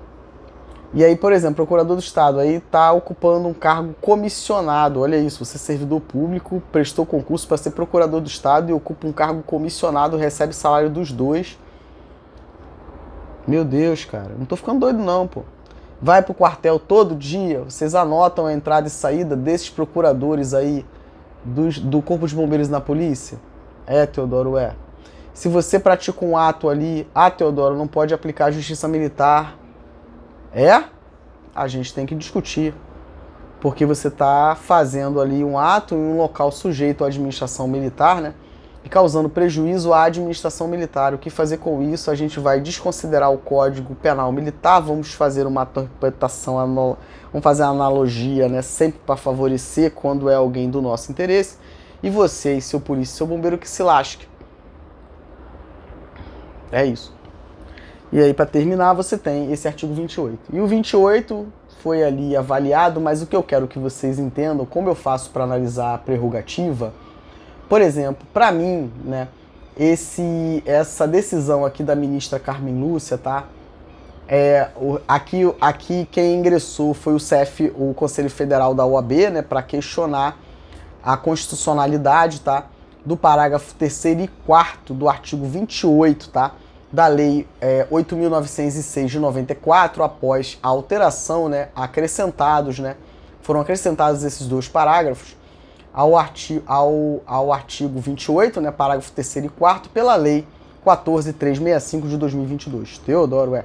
E aí, por exemplo, o procurador do Estado aí tá ocupando um cargo comissionado. Olha isso, você é servidor público, prestou concurso para ser procurador do Estado e ocupa um cargo comissionado, recebe salário dos dois. Meu Deus, cara, não tô ficando doido não, pô. Vai pro quartel todo dia, vocês anotam a entrada e saída desses procuradores aí do Corpo de Bombeiros na polícia? Teodoro, é. Se você pratica um ato ali, Teodoro, não pode aplicar a justiça militar. A gente tem que discutir. Porque você tá fazendo ali um ato em um local sujeito à administração militar, né? E causando prejuízo à administração militar. O que fazer com isso? A gente vai desconsiderar o Código Penal Militar, vamos fazer uma interpretação, vamos fazer uma analogia, né? Sempre para favorecer quando é alguém do nosso interesse. E você e seu polícia e seu bombeiro que se lasque. É isso. E aí, para terminar, você tem esse artigo 28. E o 28 foi ali avaliado, mas o que eu quero que vocês entendam, como eu faço para analisar a prerrogativa. Por exemplo, para mim, né, essa decisão aqui da ministra Carmen Lúcia, tá? Aqui quem ingressou foi o Conselho Federal da OAB, né, para questionar a constitucionalidade, tá, do parágrafo 3º e 4º do artigo 28, tá, da Lei 8.906 de 94, após a alteração, né, foram acrescentados esses dois parágrafos ao artigo 28, né, parágrafo 3º e 4º, pela Lei 14.365 de 2022. Teodoro,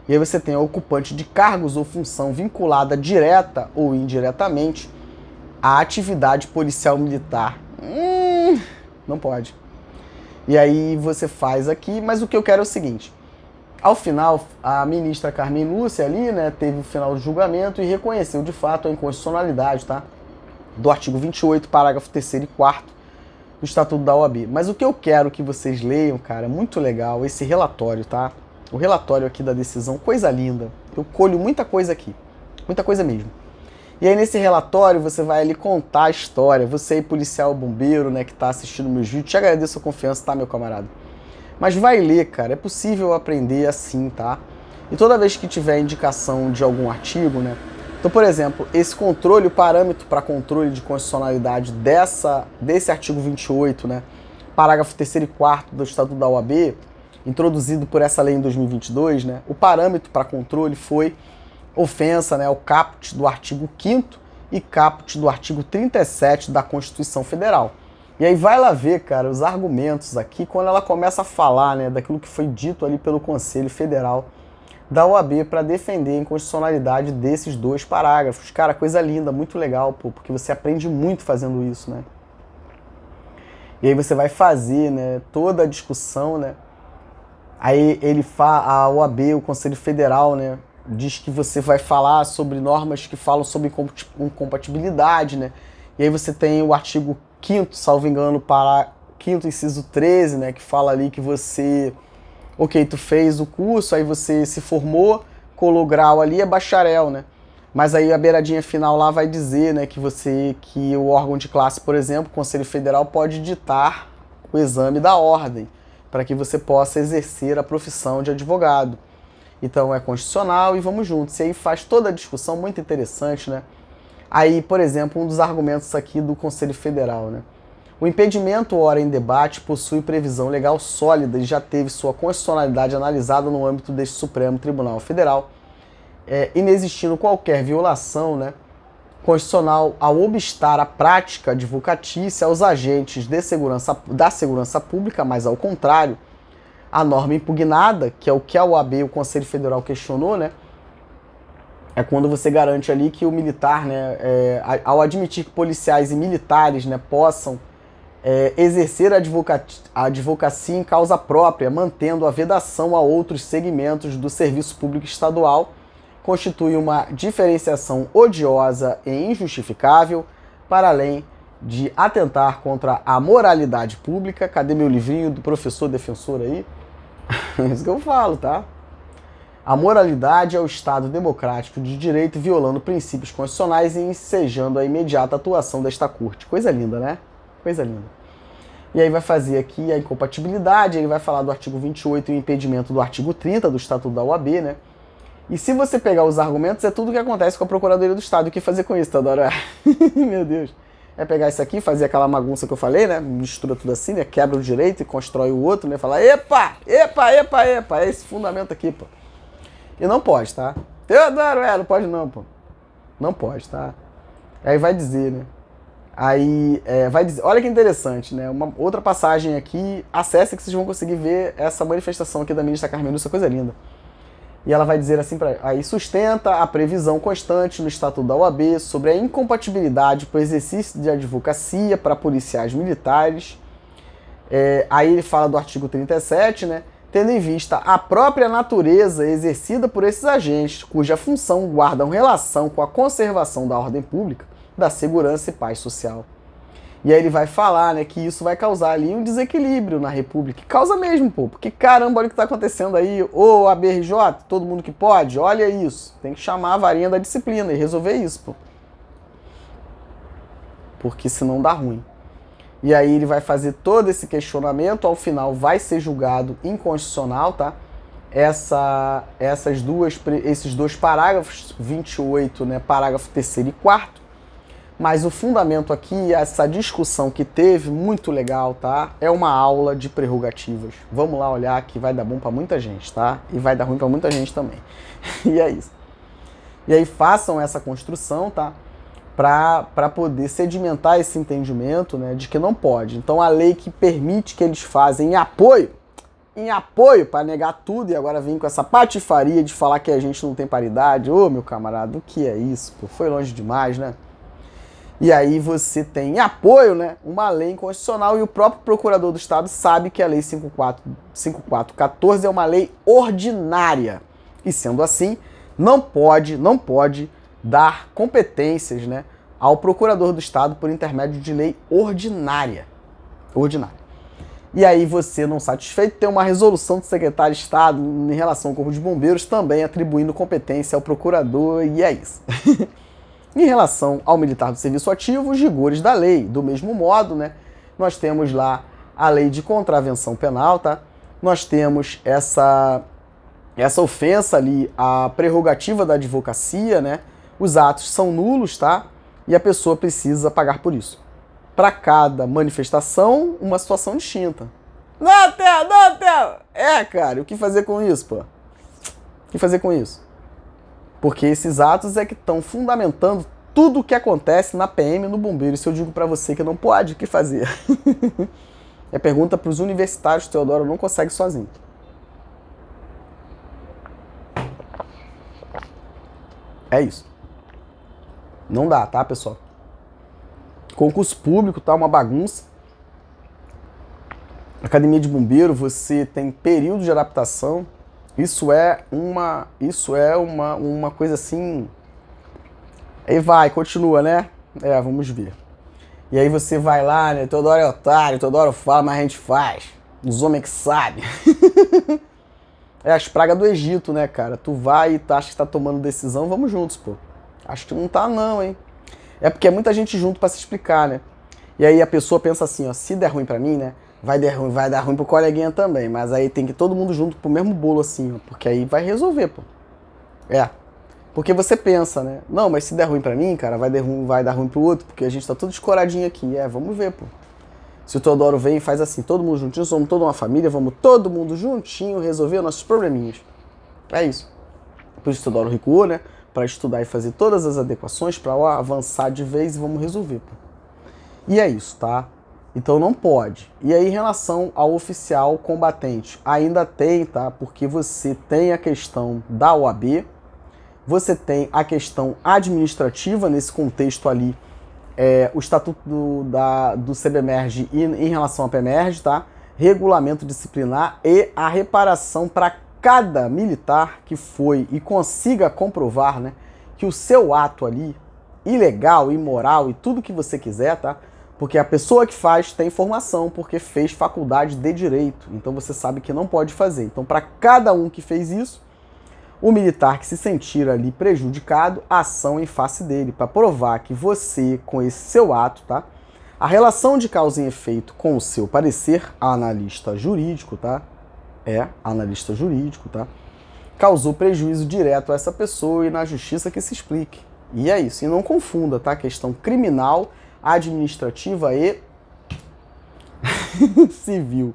E aí você tem o ocupante de cargos ou função vinculada direta ou indiretamente à atividade policial militar. Não pode. E aí você faz aqui, mas o que eu quero é o seguinte. Ao final, a ministra Carmen Lúcia ali, né, teve o final do julgamento e reconheceu de fato a inconstitucionalidade, tá, do artigo 28, parágrafo 3º e 4º do Estatuto da OAB. Mas o que eu quero que vocês leiam, cara, é muito legal esse relatório, tá? O relatório aqui da decisão, coisa linda. Eu colho muita coisa aqui, muita coisa mesmo. E aí nesse relatório você vai ali contar a história. Você aí, policial bombeiro, né, que tá assistindo meus vídeos, te agradeço a confiança, tá, meu camarada? Mas vai ler, cara, é possível aprender assim, tá? E toda vez que tiver indicação de algum artigo, né? Então, por exemplo, esse controle, o parâmetro para controle de constitucionalidade desse artigo 28, né? Parágrafo 3º e 4º do Estatuto da OAB, introduzido por essa lei em 2022, né? O parâmetro para controle foi ofensa, né, o caput do artigo 5º e caput do artigo 37 da Constituição Federal. E aí vai lá ver, cara, os argumentos aqui, quando ela começa a falar, né, daquilo que foi dito ali pelo Conselho Federal da OAB para defender a inconstitucionalidade desses dois parágrafos. Cara, coisa linda, muito legal, pô, porque você aprende muito fazendo isso, né? E aí você vai fazer, né, toda a discussão, né? Aí a OAB, o Conselho Federal, né, diz que você vai falar sobre normas que falam sobre incompatibilidade, né? E aí você tem o artigo 5º, salvo engano, para 5º inciso 13, né? Que fala ali que você, ok, tu fez o curso, aí você se formou, colou grau ali, é bacharel, né? Mas aí a beiradinha final lá vai dizer, né, que o órgão de classe, por exemplo, o Conselho Federal, pode ditar o exame da ordem para que você possa exercer a profissão de advogado. Então é constitucional e vamos juntos. E aí faz toda a discussão muito interessante, né? Aí, por exemplo, um dos argumentos aqui do Conselho Federal, né? O impedimento, ora em debate, possui previsão legal sólida e já teve sua constitucionalidade analisada no âmbito deste Supremo Tribunal Federal, inexistindo qualquer violação, né, constitucional ao obstar a prática advocatícia aos agentes da segurança pública, mas ao contrário, a norma impugnada, que é o que a OAB e o Conselho Federal questionou, né, é quando você garante ali que o militar, né, ao admitir que policiais e militares, né, possam exercer a advocacia em causa própria, mantendo a vedação a outros segmentos do serviço público estadual, constitui uma diferenciação odiosa e injustificável, para além de atentar contra a moralidade pública. Cadê meu livrinho do professor defensor aí? É isso que eu falo, tá? A moralidade é o Estado democrático de direito violando princípios constitucionais e ensejando a imediata atuação desta corte. Coisa linda, né? Coisa linda. E aí vai fazer aqui a incompatibilidade, ele vai falar do artigo 28 e o impedimento do artigo 30 do Estatuto da OAB, né? E se você pegar os argumentos, é tudo o que acontece com a Procuradoria do Estado. O que fazer com isso, Teodoro? Meu Deus. É pegar isso aqui, fazer aquela bagunça que eu falei, né? Mistura tudo assim, né? Quebra o direito e constrói o outro, né? Fala, epa, epa, epa, epa. É esse fundamento aqui, pô. E não pode, tá? Teodoro, não pode não, pô. Não pode, tá? Aí vai dizer, né? Aí vai dizer, olha que interessante, né? Uma outra passagem aqui, acesse que vocês vão conseguir ver essa manifestação aqui da ministra Carmen Lúcia, coisa linda. E ela vai dizer assim, aí sustenta a previsão constante no Estatuto da OAB sobre a incompatibilidade para o exercício de advocacia para policiais militares. Aí ele fala do artigo 37, né? Tendo em vista a própria natureza exercida por esses agentes, cuja função guardam relação com a conservação da ordem pública, da segurança e paz social. E aí ele vai falar, né, que isso vai causar ali um desequilíbrio na República. Causa mesmo, pô. Porque caramba, olha o que tá acontecendo aí. Ô, ABRJ, todo mundo que pode, olha isso. Tem que chamar a varinha da disciplina e resolver isso, pô. Porque senão dá ruim. E aí ele vai fazer todo esse questionamento, ao final vai ser julgado inconstitucional, tá? Esses dois parágrafos, 28, né, parágrafo 3º e 4º. Mas o fundamento aqui, essa discussão que teve, muito legal, tá? É uma aula de prerrogativas. Vamos lá olhar que vai dar bom pra muita gente, tá? E vai dar ruim pra muita gente também. E é isso. E aí façam essa construção, tá? Para poder sedimentar esse entendimento, né, de que não pode. Então a lei que permite que eles fazem em apoio para negar tudo e agora vem com essa patifaria de falar que a gente não tem paridade. Ô, meu camarada, o que é isso? Pô, foi longe demais, né? E aí você tem em apoio, né, uma lei inconstitucional e o próprio procurador do Estado sabe que a lei 5414 é uma lei ordinária. E sendo assim, não pode dar competências, né, ao procurador do Estado por intermédio de lei ordinária. E aí você, não satisfeito, tem uma resolução do secretário de Estado em relação ao Corpo de Bombeiros também atribuindo competência ao procurador e é isso. Em relação ao militar do serviço ativo, os rigores da lei. Do mesmo modo, né, nós temos lá a lei de contravenção penal, tá? Nós temos essa ofensa ali, a prerrogativa da advocacia, né? Os atos são nulos, tá? E a pessoa precisa pagar por isso. Para cada manifestação, uma situação distinta. Não, Theo! Cara, o que fazer com isso, pô? O que fazer com isso? Porque esses atos é que estão fundamentando tudo o que acontece na PM e no bombeiro. Isso eu digo pra você que não pode, o que fazer? É pergunta pros universitários, Teodoro não consegue sozinho. É isso. Não dá, tá, pessoal? Concurso público tá uma bagunça. Academia de bombeiro, você tem período de adaptação. Isso é uma coisa assim. Aí vai, continua, né? Vamos ver. E aí você vai lá, né? Teodoro é otário, Teodoro fala, mas a gente faz. Os homens que sabem. É as pragas do Egito, né, cara? Tu vai e tu acha que tá tomando decisão, vamos juntos, pô. Acho que não tá não, hein? É porque é muita gente junto pra se explicar, né? E aí a pessoa pensa assim, ó, se der ruim pra mim, né? Vai dar ruim pro coleguinha também. Mas aí tem que ir todo mundo junto pro mesmo bolo, assim, ó. Porque aí vai resolver, pô. Porque você pensa, né? Não, mas se der ruim pra mim, cara, vai dar ruim pro outro, porque a gente tá tudo escoradinho aqui. Vamos ver, pô. Se o Teodoro vem e faz assim, todo mundo juntinho, somos toda uma família, vamos todo mundo juntinho resolver nossos probleminhas. É isso. Por isso o Teodoro recuou, né? Pra estudar e fazer todas as adequações, pra avançar de vez e vamos resolver, pô. E é isso, tá? Então não pode. E aí, em relação ao oficial combatente, ainda tem, tá? Porque você tem a questão da OAB, você tem a questão administrativa nesse contexto ali, o estatuto do CBMERG em relação ao PEMERG, tá? Regulamento disciplinar e a reparação para cada militar que foi e consiga comprovar, né, que o seu ato ali, ilegal, imoral e tudo que você quiser, tá? Porque a pessoa que faz tem formação, porque fez faculdade de direito, então você sabe que não pode fazer. Então, para cada um que fez isso, o militar que se sentir ali prejudicado, ação em face dele, para provar que você, com esse seu ato, tá? A relação de causa e efeito com o seu parecer, analista jurídico, tá? Analista jurídico, tá? Causou prejuízo direto a essa pessoa e na justiça que se explique. E é isso. E não confunda, tá? Questão criminal, administrativa e civil.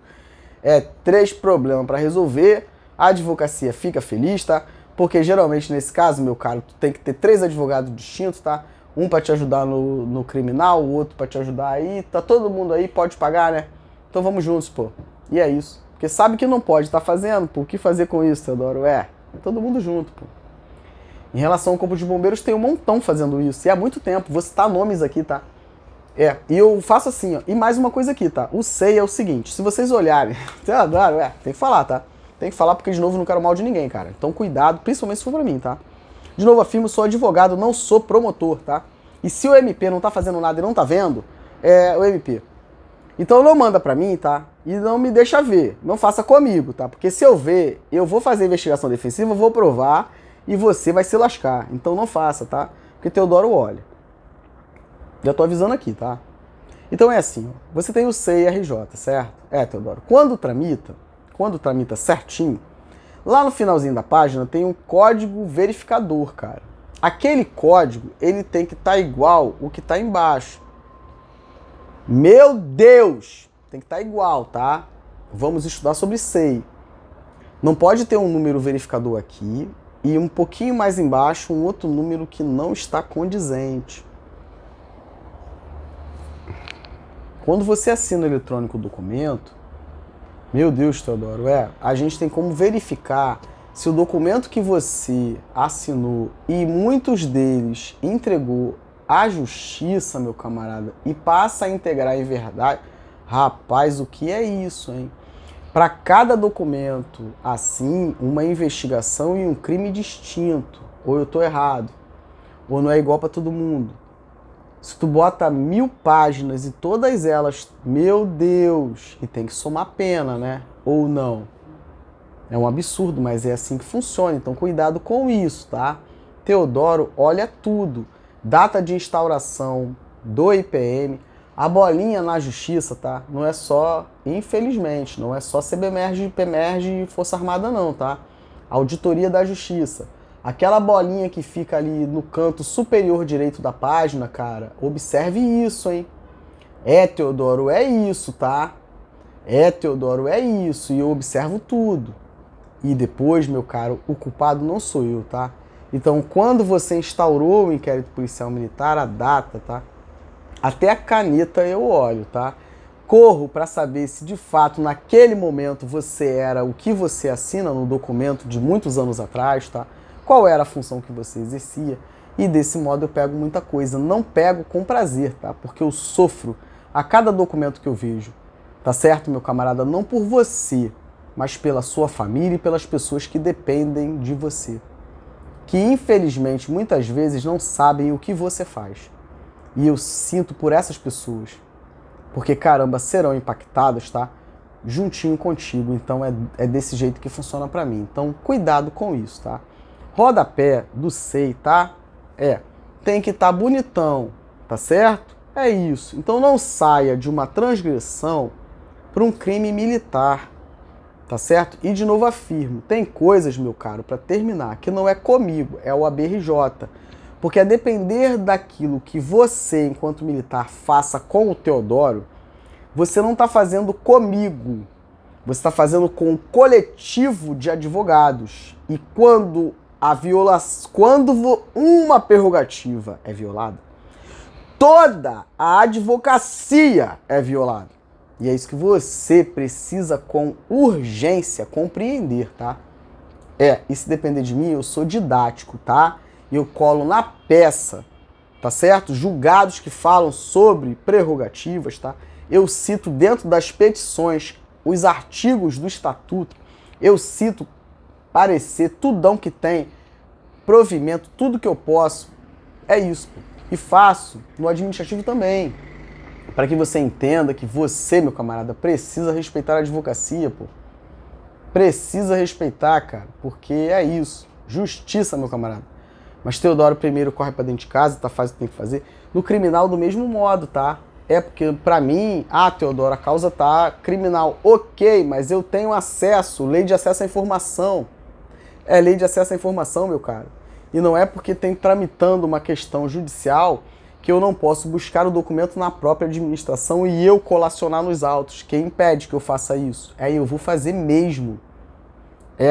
3 problemas para resolver. A advocacia fica feliz, tá? Porque geralmente nesse caso, meu caro, tu tem que ter 3 advogados distintos, tá? Um para te ajudar no criminal, o outro para te ajudar aí. Tá todo mundo aí, pode pagar, né? Então vamos juntos, pô. E é isso. Porque sabe que não pode, tá fazendo, pô. O que fazer com isso, Teodoro? Todo mundo junto, pô. Em relação ao Corpo de Bombeiros, tem um montão fazendo isso. E há muito tempo. Vou citar nomes aqui, tá? E eu faço assim, ó. E mais uma coisa aqui, tá? O SEI é o seguinte, se vocês olharem... Teodoro, tem que falar, tá? Tem que falar porque, de novo, não quero mal de ninguém, cara. Então, cuidado, principalmente se for pra mim, tá? De novo, afirmo, sou advogado, não sou promotor, tá? E se o MP não tá fazendo nada e não tá vendo, é o MP. Então, não manda pra mim, tá? E não me deixa ver. Não faça comigo, tá? Porque se eu ver, eu vou fazer investigação defensiva, vou provar e você vai se lascar. Então, não faça, tá? Porque Teodoro olha. Já tô avisando aqui, tá? Então, é assim, ó. Você tem o CIRJ, certo? Teodoro. Quando tramita certinho, lá no finalzinho da página tem um código verificador, cara. Aquele código, ele tem que estar igual o que está embaixo. Meu Deus! Tem que estar igual, tá? Vamos estudar sobre SEI. Não pode ter um número verificador aqui e um pouquinho mais embaixo um outro número que não está condizente. Quando você assina o eletrônico o documento, meu Deus, Teodoro, a gente tem como verificar se o documento que você assinou e muitos deles entregou à justiça, meu camarada, e passa a integrar em verdade. Rapaz, o que é isso, hein? Para cada documento, assim, uma investigação e um crime distinto. Ou eu tô errado, ou não é igual para todo mundo. Se tu bota 1000 páginas e todas elas, meu Deus, e tem que somar pena, né? Ou não. É um absurdo, mas é assim que funciona. Então cuidado com isso, tá? Teodoro olha tudo. Data de instauração do IPM, a bolinha na justiça, tá? Não é só, infelizmente, não é só CBMERG, PEMERG e Força Armada não, tá? Auditoria da Justiça. Aquela bolinha que fica ali no canto superior direito da página, cara, observe isso, hein? Teodoro, é isso, tá? Teodoro, é isso. E eu observo tudo. E depois, meu caro, o culpado não sou eu, tá? Então, quando você instaurou o inquérito policial militar, a data, tá? Até a caneta eu olho, tá? Corro para saber se de fato naquele momento você era o que você assina no documento de muitos anos atrás, tá? Qual era a função que você exercia? E desse modo eu pego muita coisa. Não pego com prazer, tá? Porque eu sofro a cada documento que eu vejo. Tá certo, meu camarada? Não por você, mas pela sua família e pelas pessoas que dependem de você. Que infelizmente muitas vezes não sabem o que você faz. E eu sinto por essas pessoas. Porque caramba, serão impactadas, tá? Juntinho contigo. Então é desse jeito que funciona pra mim. Então cuidado com isso, tá? Rodapé do SEI, tá? Tem que estar bonitão, tá certo? É isso. Então não saia de uma transgressão para um crime militar, tá certo? E de novo afirmo, tem coisas, meu caro, para terminar, que não é comigo, é o ABRJ. Porque a depender daquilo que você, enquanto militar, faça com o Teodoro, você não está fazendo comigo, você está fazendo com o coletivo de advogados. E quando uma prerrogativa é violada, toda a advocacia é violada. E é isso que você precisa com urgência compreender, tá? E se depender de mim, eu sou didático, tá? Eu colo na peça, tá certo? Julgados que falam sobre prerrogativas, tá? Eu cito dentro das petições os artigos do estatuto, eu cito parecer, tudão que tem, provimento, tudo que eu posso, é isso, pô. E faço no administrativo também, para que você entenda que você, meu camarada, precisa respeitar a advocacia, pô. Precisa respeitar, cara, porque é isso. Justiça, meu camarada. Mas Teodoro primeiro corre pra dentro de casa, tá, faz o que tem que fazer. No criminal, do mesmo modo, tá? Porque pra mim, Teodoro, a causa tá criminal. Ok, mas eu tenho acesso, lei de acesso à informação. É lei de acesso à informação, meu cara. E não é porque tem tramitando uma questão judicial que eu não posso buscar o documento na própria administração e eu colacionar nos autos. Quem impede que eu faça isso? Eu vou fazer mesmo.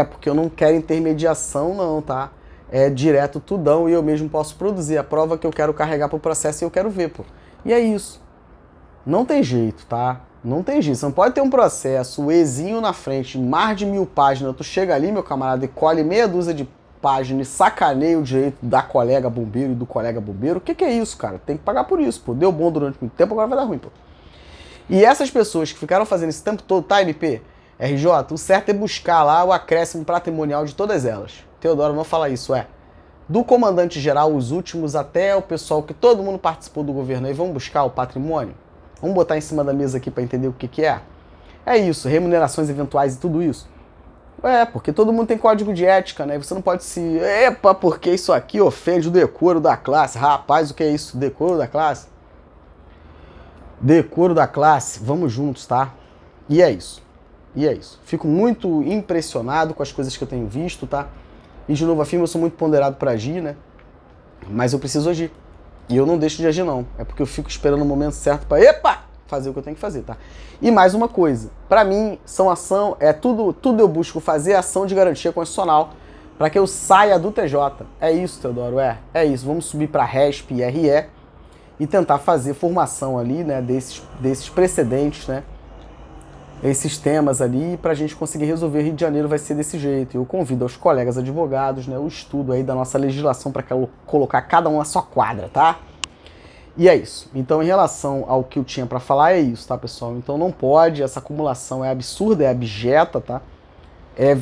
Porque eu não quero intermediação não, tá? É direto tudão e eu mesmo posso produzir a prova que eu quero carregar pro processo e eu quero ver, pô. E é isso. Não tem jeito, tá? Não tem jeito. Você não pode ter um processo, o Ezinho na frente, mais de 1000 páginas, tu chega ali, meu camarada, e colhe meia dúzia de páginas e sacaneia o direito da colega bombeiro e do colega bombeiro. O que é isso, cara? Tem que pagar por isso, pô. Deu bom durante muito tempo, agora vai dar ruim, pô. E essas pessoas que ficaram fazendo esse tempo todo, tá, MP? RJ, o certo é buscar lá o acréscimo patrimonial de todas elas. Teodoro não fala isso, do comandante-geral, os últimos, até o pessoal que todo mundo participou do governo aí, vamos buscar o patrimônio? Vamos botar em cima da mesa aqui para entender o que é? É isso, remunerações eventuais e tudo isso. Porque todo mundo tem código de ética, né? Você não pode se... porque isso aqui ofende o decoro da classe. Rapaz, o que é isso? Decoro da classe? Decoro da classe, vamos juntos, tá? E é isso. Fico muito impressionado com as coisas que eu tenho visto, tá? E de novo afirmo, eu sou muito ponderado para agir, né? Mas eu preciso agir. E eu não deixo de agir, não. É porque eu fico esperando o momento certo para fazer o que eu tenho que fazer, tá? E mais uma coisa. Para mim, tudo eu busco fazer ação de garantia constitucional para que eu saia do TJ. É isso, Teodoro, é isso. Vamos subir para RESP e RE e tentar fazer formação ali, né, desses precedentes, né? Esses temas ali, pra gente conseguir resolver. Rio de Janeiro vai ser desse jeito. Eu convido aos colegas advogados, né, o estudo aí da nossa legislação para colocar cada um na sua quadra, tá? E é isso. Então, em relação ao que eu tinha para falar, é isso, tá, pessoal? Então não pode, essa acumulação é absurda, é abjeta, tá? É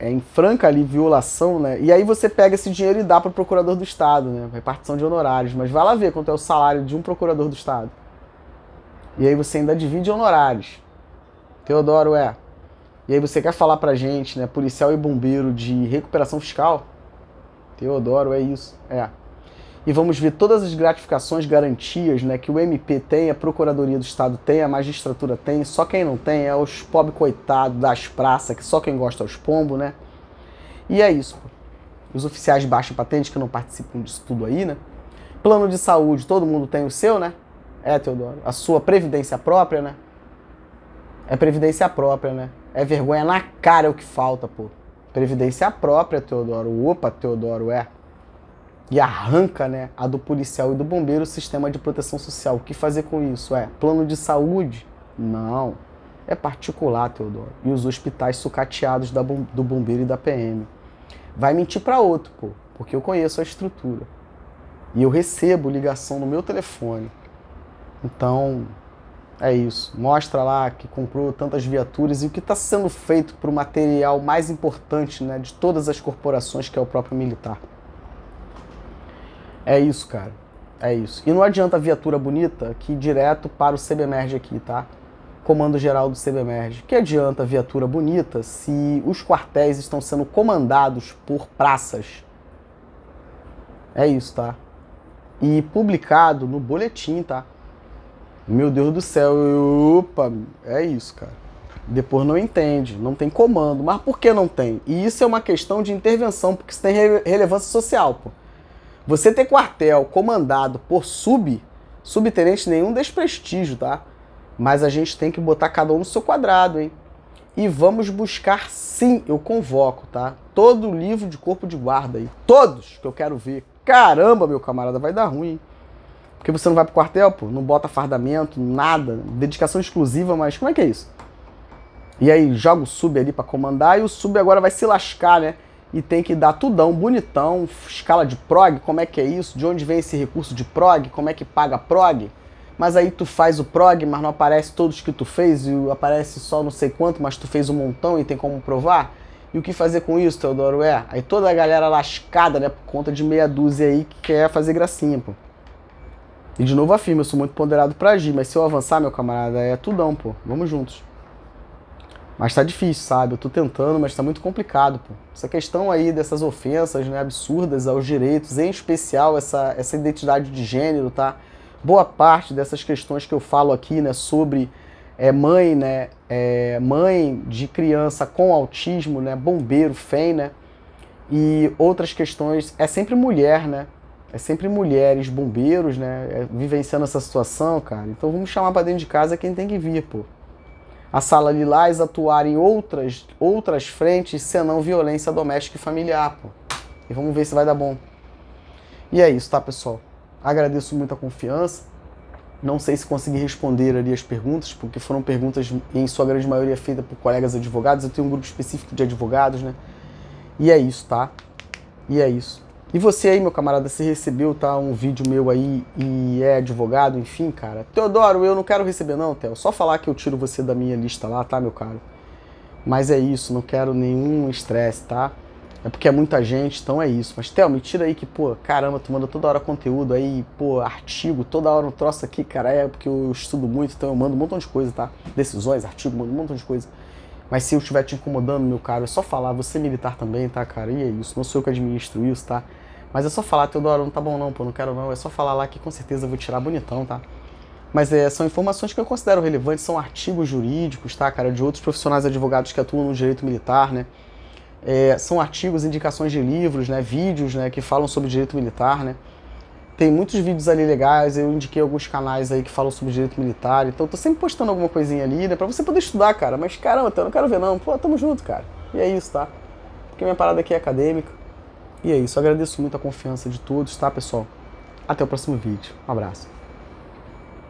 em franca ali violação, né? E aí você pega esse dinheiro e dá para o procurador do Estado, né? Repartição de honorários. Mas vai lá ver quanto é o salário de um procurador do Estado. E aí você ainda divide honorários. Teodoro, E aí você quer falar pra gente, né, policial e bombeiro de recuperação fiscal? Teodoro, é isso, E vamos ver todas as gratificações, garantias, né, que o MP tem, a Procuradoria do Estado tem, a magistratura tem, só quem não tem é os pobres coitados das praças, que só quem gosta é os pombos, né? E é isso, pô. Os oficiais de baixa patente que não participam disso tudo aí, né? Plano de saúde, todo mundo tem o seu, né? Teodoro. A sua previdência própria, né? É previdência própria, né? É vergonha na cara o que falta, pô. Previdência própria, Teodoro. Opa, Teodoro, E arranca, né, a do policial e do bombeiro, o sistema de proteção social. O que fazer com isso? Plano de saúde? Não. É particular, Teodoro. E os hospitais sucateados do bombeiro e da PM. Vai mentir para outro, pô. Porque eu conheço a estrutura. E eu recebo ligação no meu telefone. Então, É isso. Mostra lá que comprou tantas viaturas e o que está sendo feito para o material mais importante, né, de todas as corporações, que é o próprio militar. É isso, cara. É isso. E não adianta a viatura bonita que ir direto para o CBMERG aqui, tá? Comando Geral do CBMERG. Que adianta a viatura bonita se os quartéis estão sendo comandados por praças? É isso, tá? E publicado no boletim, tá? Meu Deus do céu, opa, é isso, cara. Depois não entende, não tem comando. Mas por que não tem? E isso é uma questão de intervenção, porque isso tem relevância social, pô. Você ter quartel comandado por subtenente, nenhum desprestígio, tá? Mas a gente tem que botar cada um no seu quadrado, hein? E vamos buscar, sim, eu convoco, tá? Todo o livro de corpo de guarda aí. Todos que eu quero ver. Caramba, meu camarada, vai dar ruim, hein? Porque você não vai pro quartel, pô? Não bota fardamento, nada. Dedicação exclusiva, mas como é que é isso? E aí joga o sub ali pra comandar e o sub agora vai se lascar, né? E tem que dar tudão, bonitão, escala de prog, como é que é isso? De onde vem esse recurso de prog? Como é que paga prog? Mas aí tu faz o prog, mas não aparece todos que tu fez, e aparece só não sei quanto, mas tu fez um montão e tem como provar? E o que fazer com isso, Teodoro? Aí toda a galera lascada, né, por conta de meia dúzia aí que quer fazer gracinha, pô. E de novo afirmo, eu sou muito ponderado pra agir, mas se eu avançar, meu camarada, é tudão, pô. Vamos juntos. Mas tá difícil, sabe? Eu tô tentando, mas tá muito complicado, pô. Essa questão aí dessas ofensas, né, absurdas aos direitos, em especial essa identidade de gênero, tá? Boa parte dessas questões que eu falo aqui, né, sobre mãe, né, mãe de criança com autismo, né, bombeiro, FEM, né, e outras questões, é sempre mulher, né? É sempre mulheres, bombeiros, né, vivenciando essa situação, cara. Então vamos chamar pra dentro de casa quem tem que vir, pô. A Sala Lilás atuar em outras frentes, senão violência doméstica e familiar, pô. E vamos ver se vai dar bom. E é isso, tá, pessoal? Agradeço muito a confiança. Não sei se consegui responder ali as perguntas, porque foram perguntas, em sua grande maioria, feitas por colegas advogados. Eu tenho um grupo específico de advogados, né? E é isso, tá? E é isso. E você aí, meu camarada, se recebeu, tá, um vídeo meu aí e é advogado, enfim, cara. Teodoro, eu não quero receber não, Theo. Só falar que eu tiro você da minha lista lá, tá, meu caro? Mas é isso, não quero nenhum estresse, tá? É porque é muita gente, então é isso. Mas, Theo, me tira aí que, pô, caramba, tu manda toda hora conteúdo aí, pô, artigo, toda hora um troço aqui, cara. É porque eu estudo muito, então eu mando um montão de coisa, tá? Decisões, artigo, mando um montão de coisa. Mas se eu estiver te incomodando, meu caro, é só falar. Você é militar também, tá, cara? E é isso, não sou eu que administro isso, tá? Mas é só falar, Teodoro, não tá bom não, pô, não quero não. É só falar lá que com certeza eu vou tirar bonitão, tá? Mas são informações que eu considero relevantes, são artigos jurídicos, tá, cara? De outros profissionais advogados que atuam no direito militar, né? São artigos, indicações de livros, né? Vídeos, né? Que falam sobre direito militar, né? Tem muitos vídeos ali legais, eu indiquei alguns canais aí que falam sobre direito militar, então eu tô sempre postando alguma coisinha ali, né? Pra você poder estudar, cara. Mas caramba, eu não quero ver não. Pô, tamo junto, cara. E é isso, tá? Porque minha parada aqui é acadêmica. E é isso, eu agradeço muito a confiança de todos, tá, pessoal? Até o próximo vídeo. Um abraço.